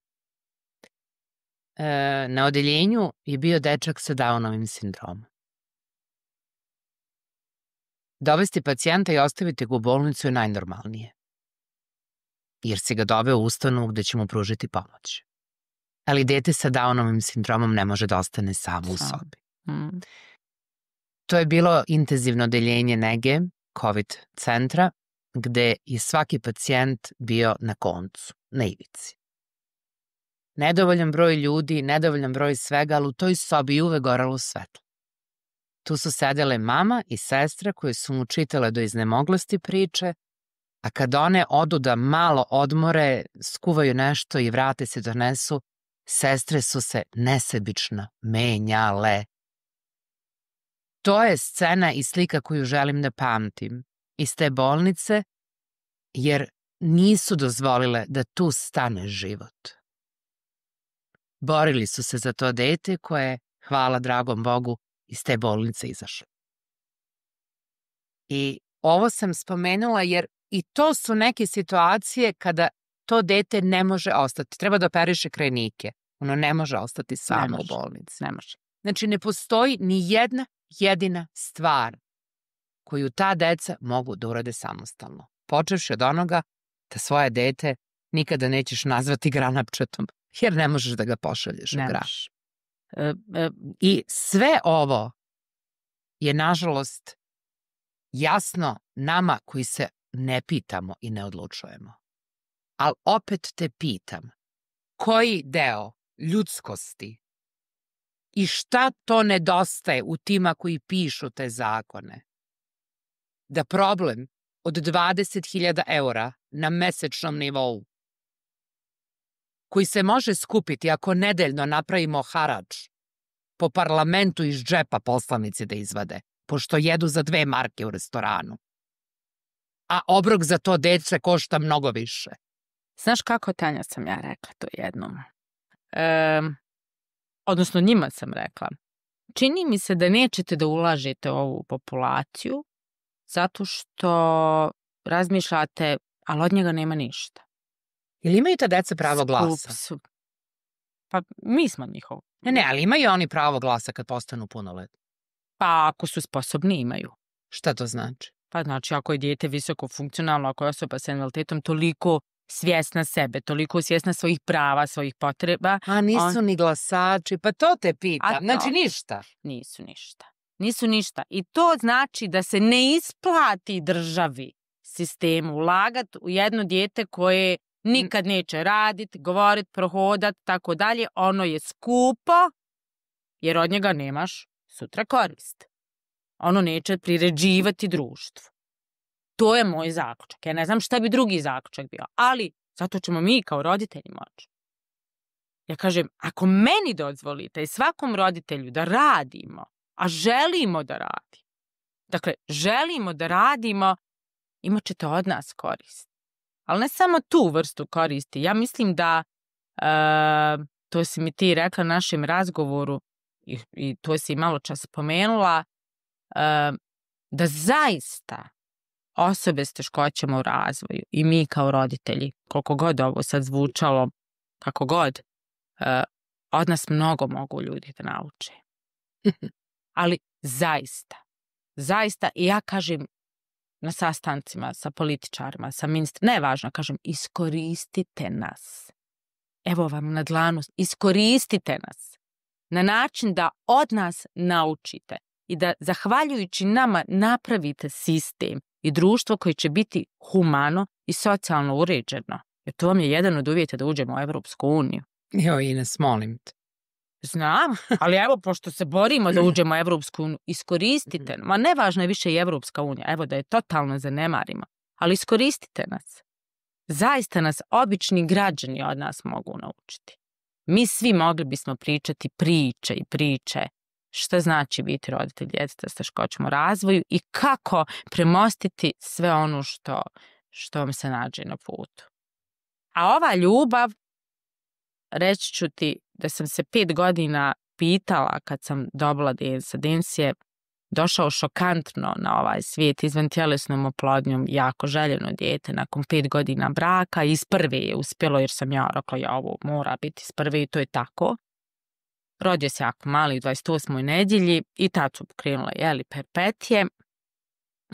Na odeljenju je bio dečak sa Downovim sindromom. Dovesti pacijenta i ostaviti ga u bolnicu je najnormalnije, jer si ga doveo u ustanovu gde će mu pružiti pomoć. Ali dete sa Downovim sindromom ne može da ostane samo u sobi. To je bilo intenzivno odeljenje nege COVID centra, gde je svaki pacijent bio na koncu, na ivici. Nedovoljan broj ljudi, nedovoljan broj svega, ali u toj sobi uvek goralo svetlo. Tu su sedele mama i sestra koje su mu čitale do iznemoglosti priče, a kad one odu da malo odmore, skuvaju nešto i vrate se donesu, sestre su se nesebično menjale. To je scena i slika koju želim da pamtim iz te bolnice, jer nisu dozvolile da tu stane život. Borili su se za to dete koje, hvala dragom Bogu, iz te bolnice izašlo. I ovo sam spomenula jer i to su neke situacije kada to dete ne može ostati. Treba da operiše krajnike. Ono ne može ostati samo u bolnici. Ne može. Znači, ne postoji ni jedna jedina stvar koju ta deca mogu da urade samostalno. Počevši od onoga da svoje dete nikada nećeš nazvati granapčetom, jer ne možeš da ga pošalješ u grad. I sve ovo je, nažalost, jasno nama koji se ne pitamo i ne odlučujemo. Ali opet te pitam, koji deo ljudskosti i šta to nedostaje u tima koji pišu te zakone? Da problem od 20.000 eura na mesečnom nivou, koji se može skupiti ako nedeljno napravimo harač po parlamentu iz džepa poslanici da izvade, pošto jedu za 2 marke u restoranu. A obrok za to dece košta mnogo više. Znaš kako, Tanja, sam ja rekla to jednom? Odnosno njima sam rekla. Čini mi se da nećete da ulažete u ovu populaciju zato što razmišljate, ali od njega nema ništa. Ili imaju ta deca pravo glasa? Pa mi smo njihov. Ne, ali imaju oni pravo glasa kad postanu punoletni? Pa ako su sposobni, imaju. Šta to znači? Pa znači ako je dijete visoko funkcionalno, ako je osoba sa invaliditetom toliko svjesna sebe, toliko svjesna svojih prava, svojih potreba. A nisu ni glasači, pa to te pitam. Znači ništa? Nisu ništa. I to znači da se ne isplati državi, sistemu, ulagati u jedno dijete koje nikad neće raditi, govoriti, prohodati, tako dalje. Ono je skupo, jer od njega nemaš sutra korist. Ono neće priređivati društvu. To je moj zaključak. Ja ne znam šta bi drugi zaključak bio, ali zato ćemo mi kao roditelji moći. Ja kažem, ako meni dozvolite i svakom roditelju da radimo, a želimo da radimo, dakle, želimo da radimo, imat ćete od nas korist. Ali ne samo tu vrstu koristi. Ja mislim da, to si mi ti rekla na našem razgovoru i to si malo čas spomenula, da zaista osobe s teškoćama u razvoju i mi kao roditelji, koliko god ovo sad zvučalo, kako god, od nas mnogo mogu ljudi da nauče. Ali zaista, i ja kažem na sastancima sa političarima, sa ministrima, ne je važno, kažem, iskoristite nas. Evo vam na dlanu, iskoristite nas na način da od nas naučite i da zahvaljujući nama napravite sistem i društvo koje će biti humano i socijalno uređeno. Jer to vam je jedan od uvjeta da uđemo u Evropsku uniju. Jo, Ines, molim te. Znam, ali evo, pošto se borimo da uđemo u Evropsku uniju, iskoristite. Ma nevažno je više i Evropska unija. Evo da je totalno zanemarimo. Ali iskoristite nas. Zaista nas obični građani od nas mogu naučiti. Mi svi mogli bismo pričati priče i priče šta znači biti roditelj djeteta s teškoćama u razvoju i kako premostiti sve ono što vam se nađe na putu. A ova ljubav, reći ću ti da sam se 5 godina pitala kad sam dobila Densa. Dens je došao šokantno na ovaj svijet izvantjelesnom oplodnjom, jako željeno dijete nakon 5 godina braka. Iz prve je uspjelo jer sam ja rekla ja ovo mora biti iz prve i to je tako. Rodio se jako mali u 28. nedjelji i tad su krenule perpetije.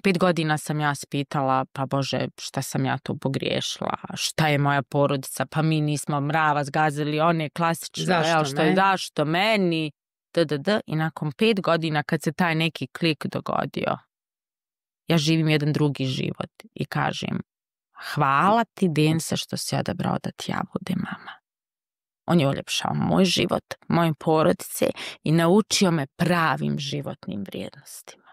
5 godina sam ja spitala, pa Bože, šta sam ja tu pogriješila, šta je moja porodica, pa mi nismo mrava zgazili, one klasične, zašto meni, i nakon 5 godina kad se taj neki klik dogodio, ja živim jedan drugi život i kažem, hvala ti Densa što si odabrao da ti ja budem mama. On je uljepšao moj život, moje porodice i naučio me pravim životnim vrijednostima.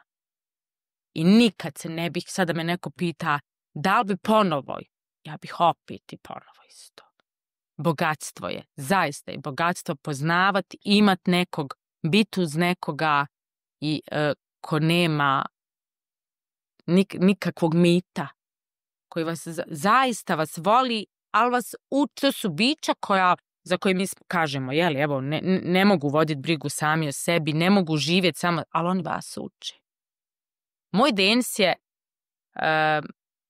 I nikad se ne bih, sada me neko pita, da li bi ponovo, ja bih opet i ponovo isto. Bogatstvo je, zaista je bogatstvo poznavati, imat nekog, biti uz nekoga i ko nema nikakvog mita, koji vas zaista vas voli, ali vas to su bića za koje mi kažemo, evo, ne mogu voditi brigu sami o sebi, ne mogu živjeti samo, ali oni vas uče. Moj Dens je,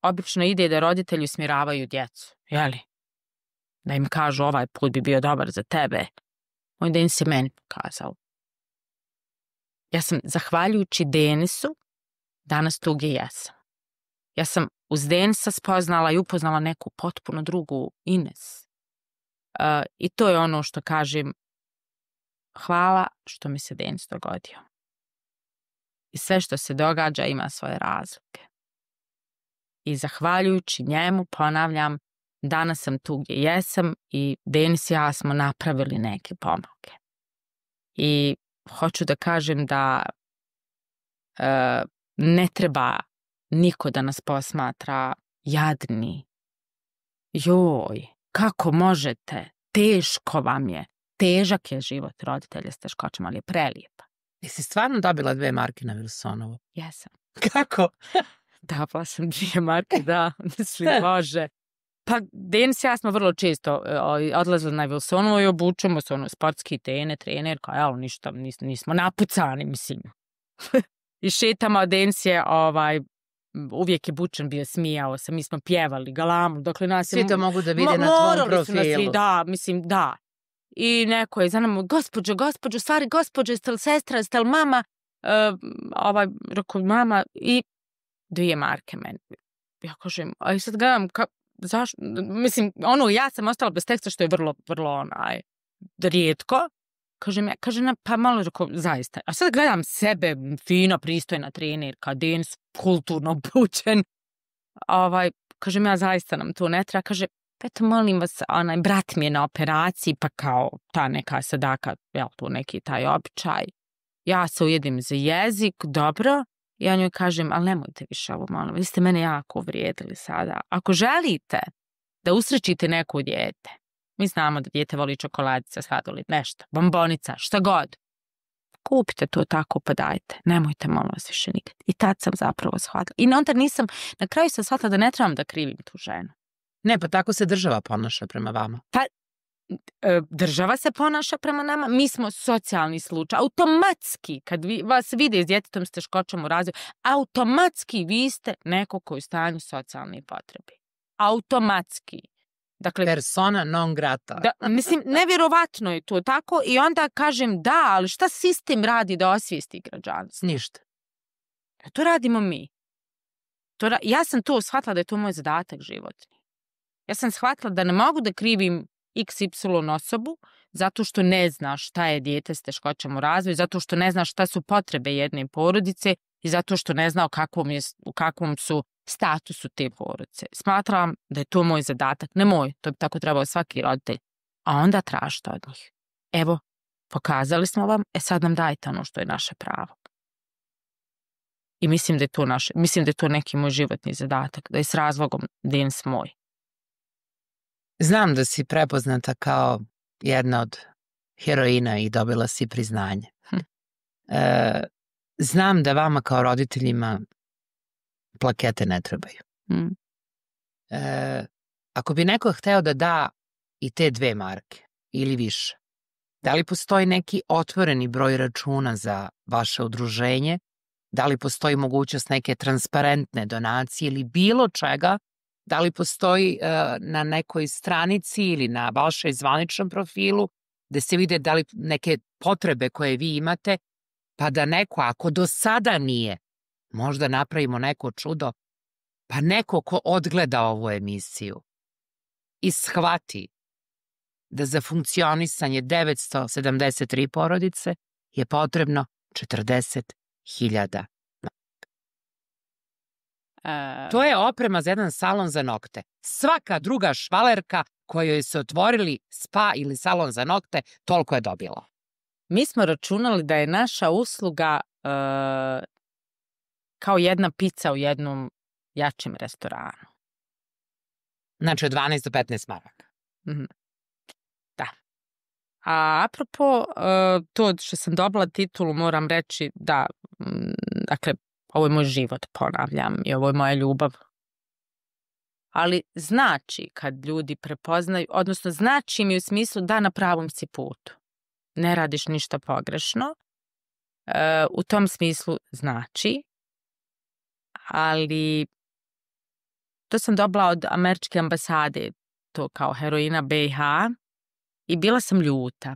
obično ide da roditelji usmjeravaju djecu, da im kažu ovaj put bi bio dobar za tebe. Moj Dens je meni pokazao. Ja sam, zahvaljujući Densu, danas tu gdje jesam. Ja sam uz Densa spoznala i upoznala neku potpuno drugu Ines. I to je ono što kažem, hvala što mi se Dens dogodio. I sve što se događa ima svoje razlike. I zahvaljujući njemu, ponavljam, danas sam tu gdje jesam i Dens i ja smo napravili neke pomake. I hoću da kažem da ne treba niko da nas posmatra jadni. Joj, kako možete? Teško vam je. Težak je život roditelja s teškoćama, ali je prelijepa. Jesi stvarno dobila 2 marke na Wilsonovu? Jesam. Kako? Dobila sam 2 marke, da, mislim, Bože. Pa Dens i ja smo vrlo često odlazili na Wilsonovu i obučemo se sportski trener, kao ništa, nismo napucani, mislim. I šetamo, Dens je uvijek je bučan bio, smijao se, mi smo pjevali, galamu, dokle nas je... Svi to mogu da vide na tvom profilu. Da. I neko je za nama, gospođo, jeste li sestra, jeste li mama? Rekao, mama, i 2 marke meni. Ja kažem, a i sad gledam, zašto? Mislim, ja sam ostala bez teksta, što je vrlo, vrlo rijetko. Kažem, pa malo, rekao, zaista. A sad gledam sebe, fino, pristojna trenerka, Dens, kulturno obučen. Kažem, ja zaista nam to ne treba. Kaže, eto, molim vas, brat mi je na operaciji, pa kao ta neka sadaka, tu neki taj običaj. Ja se ujedim za jezik, dobro. Ja njoj kažem, ali nemojte više ovo, molim. Vi ste mene jako uvrijedili sada. Ako želite da usrećite neko dijete, mi znamo da dijete voli čokoladica, sladoled, nešto, bombonica, šta god. Kupite to tako, pa dajte. Nemojte, molim vas, više nikad. I tad sam zapravo shvatila. I onda na kraju sam shvatila da ne trebam da krivim tu ženu. Ne, pa tako se država ponaša prema vama. Pa država se ponaša prema nama, mi smo socijalni slučaj. Automatski, kad vas vide s djetetom s teškoćama u razvoju, automatski vi ste neko koji je u stanju socijalne potrebe. Automatski. Dakle, persona non grata. Mislim, nevjerovatno je to tako i onda kažem da, ali šta sistem radi da osvijesti građanstvo? Ništa. To radimo mi. Ja sam to shvatila da je to moj zadatak životni. Ja sam shvatila da ne mogu da krivim XY osobu zato što ne zna šta je dijete s teškoćama u razvoju, zato što ne zna šta su potrebe jedne porodice i zato što ne zna u kakvom su statusu te porodice. Smatram da je to moj zadatak, ne moj, to bi tako trebao svaki roditelj, a onda tražite od njih. Evo, pokazali smo vam, sad nam dajte ono što je naše pravo. I mislim da je to neki moj životni zadatak, da je s razlogom Dens moj. Znam da si prepoznata kao jedna od heroina i dobila si priznanje. Znam da vama kao roditeljima plakete ne trebaju. Ako bi neko hteo da da i te 2 marke ili više, da li postoji neki otvoreni broj računa za vaše udruženje Da li postoji mogućnost neke transparentne donacije ili bilo čega? Da li postoji na nekoj stranici ili na vašem zvaničnom profilu gde se vide da li neke potrebe koje vi imate, pa da neko, ako do sada nije, možda napravimo neko čudo, pa neko ko odgleda ovu emisiju i shvati da za funkcionisanje 973 porodice je potrebno 40.000. To je oprema za jedan salon za nokte. Svaka druga švalerka kojoj se otvorili spa ili salon za nokte, toliko je dobila. Mi smo računali da je naša usluga kao jedna pizza u jednom jačem restoranu. Znači od 12 do 15 maraka. Da. A apropo to što sam dobila titulu, moram reći da, dakle, ovo je moj život, ponavljam, i ovo je moja ljubav. Ali znači kad ljudi prepoznaju, odnosno znači mi u smislu da na pravom si putu. Ne radiš ništa pogrešno. U tom smislu znači, ali to sam dobila od američke ambasade, to kao heroina BiH, i bila sam ljuta.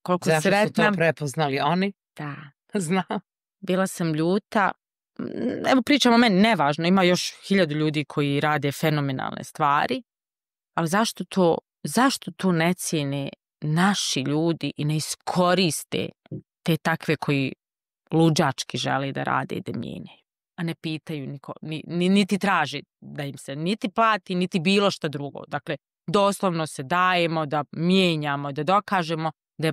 Koliko zašto sretna, su to prepoznali oni? Da. Znam. Bila sam ljuta. Evo pričamo o meni, nevažno, ima još 1000 ljudi koji rade fenomenalne stvari, ali zašto to ne cijene naši ljudi i ne iskoriste te takve koji luđački žele da rade i da mijenjaju, a ne pitaju niko, niti traži da im se niti plati, niti bilo šta drugo. Dakle, doslovno se dajemo da mijenjamo, da dokažemo da je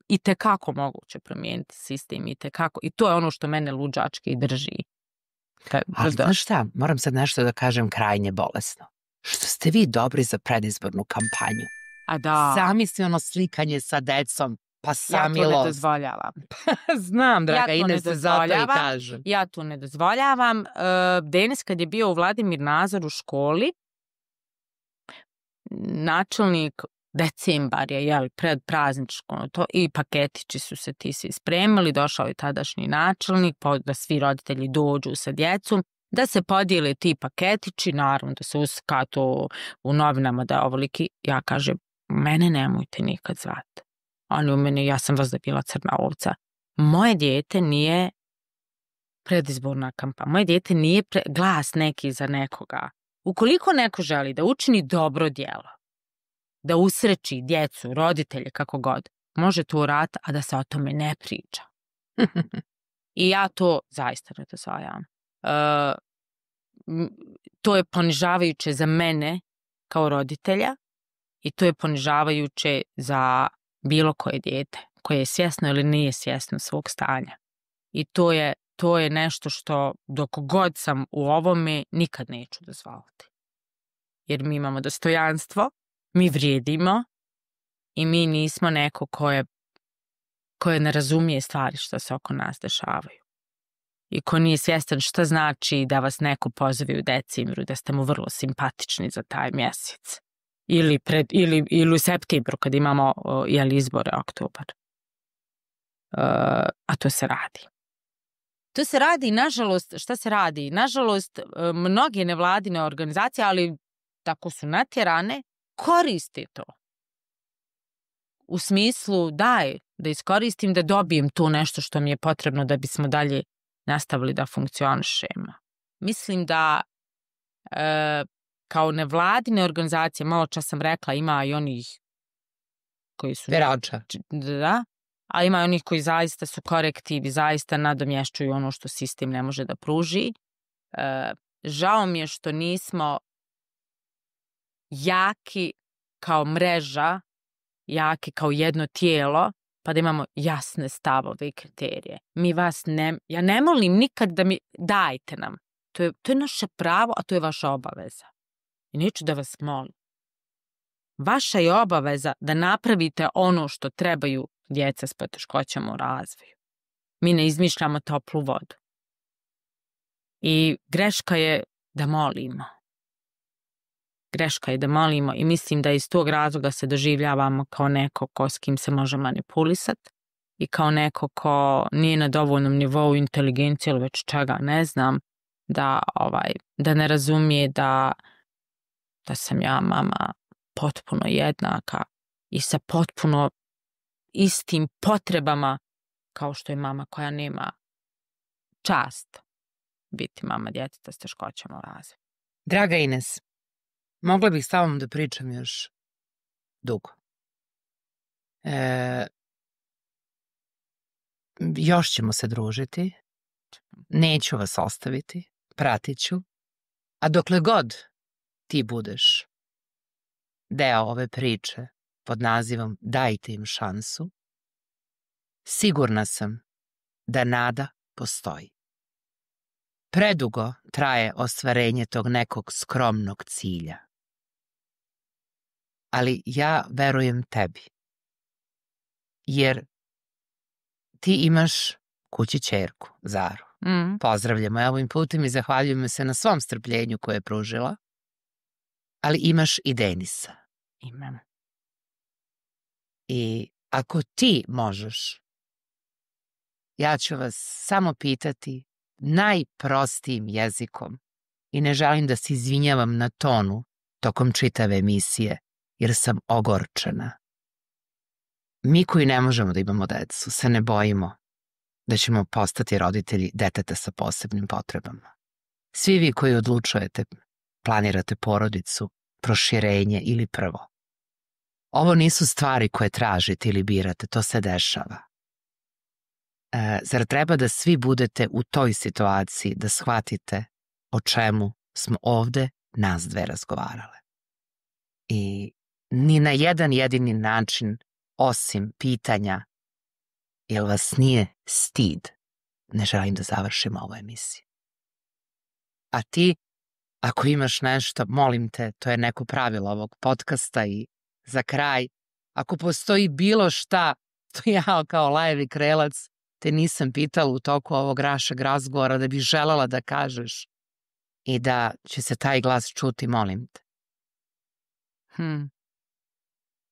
i tekako moguće promijeniti sistem, i tekako. I to je ono što mene luđački drži. Ali znaš šta, moram sad nešto da kažem krajnje bolesno. Što ste vi dobri za predizbornu kampanju. A da. Zamisli ono slikanje sa decom, pa sami Ja to los. ne dozvoljavam. Znam, draga Ja to ne Ines, zato i kažem. Ja to ne dozvoljavam. Denis kad je bio u Vladimir Nazor u školi, načelnik decembar je, pred prazničko, to, i paketići su se ti svi spremili, došao je tadašnji načelnik, da svi roditelji dođu sa djecom, da se podijele ti paketići, naravno da se uska to u novinama da je ovoliki. Ja kažem, mene nemojte nikad zvati. Oni u mene, ja sam vas da bila crna ovca. Moje dijete nije predizborna kampanja, moje dijete nije glas neki za nekoga. Ukoliko neko želi da učini dobro djelo, da usreći djecu, roditelje, kako god, može to uraditi, a da se o tome ne priča. I ja to zaista ne dozvoljam. To je ponižavajuće za mene kao roditelja i to je ponižavajuće za bilo koje dijete koje je svjesno ili nije svjesno svog stanja. I to je nešto što dok god sam u ovome nikad neću dozvoliti. Jer mi imamo dostojanstvo, mi vrijedimo i mi nismo neko koje ne razumije stvari što se oko nas dešavaju. I ko nije svjestan šta znači da vas neko pozove u decembru, da ste mu vrlo simpatični za taj mjesec. Ili u septembru kad imamo izbore, oktobar. A to se radi. To se radi, nažalost, šta se radi? Nažalost, mnoge nevladine organizacije, ali tako su natjerane, koriste to. U smislu daj da iskoristim, da dobijem to nešto što mi je potrebno da bismo dalje nastavili da funkcionišemo. Mislim da kao nevladine organizacije, malo čas sam rekla, ima i onih koji su... Verača. Da, ali ima i onih koji zaista su korektivi, zaista nadomješćuju ono što sistem ne može da pruži. Žao mi je što nismo jaki kao mreža, jaki kao jedno tijelo, pa da imamo jasne stavove i kriterije. Ja ne molim nikad da mi dajte nam. To je naše pravo, a to je vaša obaveza. I neću da vas molim. Vaša je obaveza da napravite ono što trebaju djeca s poteškoćama u razvoju. Mi ne izmišljamo toplu vodu. I greška je da molimo. Greška je da molimo i mislim da iz tog razloga se doživljavamo kao neko s kim se može manipulisati. i kao neko ko nije na dovoljnom nivou inteligencije ili već čega, ne znam, da ne razumije da sam ja mama potpuno jednaka i sa potpuno istim potrebama kao što je mama koja nema čast biti mama djeteta s teškoćama u razvoju. Draga Ines, mogla bih s tobom da pričam još dugo. Još ćemo se družiti, neću vas ostaviti, pratit ću, a dokle god ti budeš deo ove priče pod nazivom Dajte im šansu, sigurna sam da nada postoji. Predugo traje ostvarenje tog nekog skromnog cilja. Ali ja verujem tebi. Jer ti imaš kući ćerku, Zaru. Pozdravljamo je ovim putem i zahvaljujemo se na svom strpljenju koje je pružila. Ali imaš i Denisa. Imam. I ako ti možeš, ja ću vas samo pitati najprostijim jezikom i ne želim da se izvinjavam na tonu tokom čitave emisije, jer sam ogorčena. Mi koji ne možemo da imamo decu, se ne bojimo da ćemo postati roditelji deteta sa posebnim potrebama. Svi vi koji odlučujete, planirate porodicu, proširenje ili prvo. Ovo nisu stvari koje tražite ili birate, to se dešava. Zar treba da svi budete u toj situaciji da shvatite o čemu smo ovde nas dve razgovarale? I ni na jedan jedini način, osim pitanja jel vas nije stid, ne želim da završimo ovu emisiju. A ti, ako imaš nešto, molim te, to je neko pravilo ovog podcasta i za kraj, ako postoji bilo šta, to ja kao Lajevi Krelac te nisam pitala u toku ovog našeg razgovora da bi želela da kažeš i da će se taj glas čuti, molim te.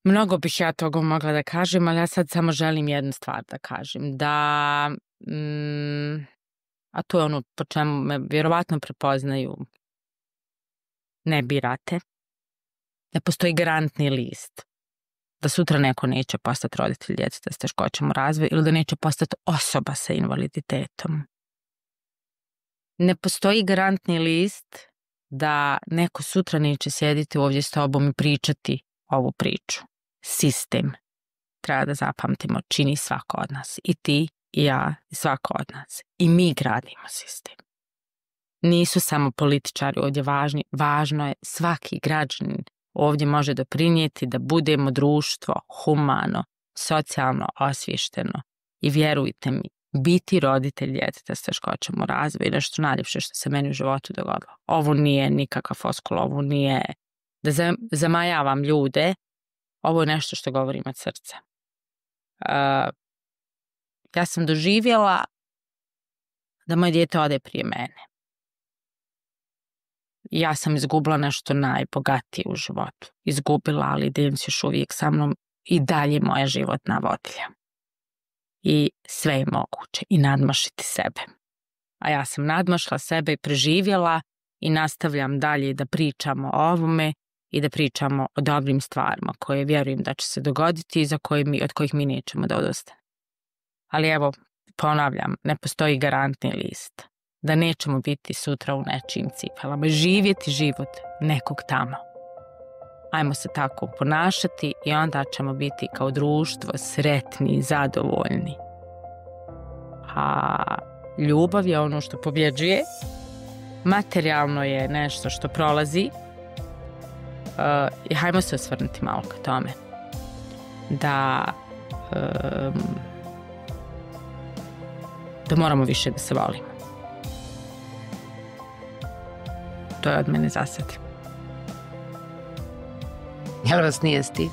Mnogo bih ja toga mogla da kažem, ali ja sad samo želim jednu stvar da kažem. Da, a to je ono po čemu me vjerovatno prepoznaju, ne birate. Ne postoji garantni list da sutra neko neće postati roditelj djeteta s teškoćama u razvoju ili da neće postati osoba sa invaliditetom. Ne postoji garantni list da neko sutra neće sjediti ovdje s tobom i pričati ovu priču. Sistem, treba da zapamtimo, čini svako od nas. I ti, i ja, i svako od nas. I mi gradimo sistem. Nisu samo političari ovdje važni, važno je svaki građanin ovdje može doprinijeti da budemo društvo humano, socijalno osviješteno. I vjerujte mi, biti roditelj djeteta s teškoćama u razvoju je nešto najljepše što se meni u životu dogodilo. Ovo nije nikakva floskula, ovo nije da zamajavam ljude, ovo je nešto što govorim od srca. Ja sam doživjela da moje dijete ode prije mene. Ja sam izgubila nešto najbogatije u životu. Izgubila, ali Denis još uvijek sa mnom i dalje moja životna vodilja. I sve je moguće i nadmašiti sebe. A ja sam nadmašla sebe i preživjela i nastavljam dalje da pričamo o ovome i da pričamo o dobrim stvarima koje vjerujem da će se dogoditi i od kojih mi nećemo da odustanemo. Ali evo, ponavljam, ne postoji garantni list da nećemo biti sutra u nečijim cipelama, živjeti život nekog tamo. Ajmo se tako ponašati i onda ćemo biti kao društvo sretni i zadovoljni. A ljubav je ono što pobjeđuje, materijalno je nešto što prolazi. I hajmo se osvrnuti malo ka tome da moramo više da se volimo. To je od mene za sad. Jel vas nije stid?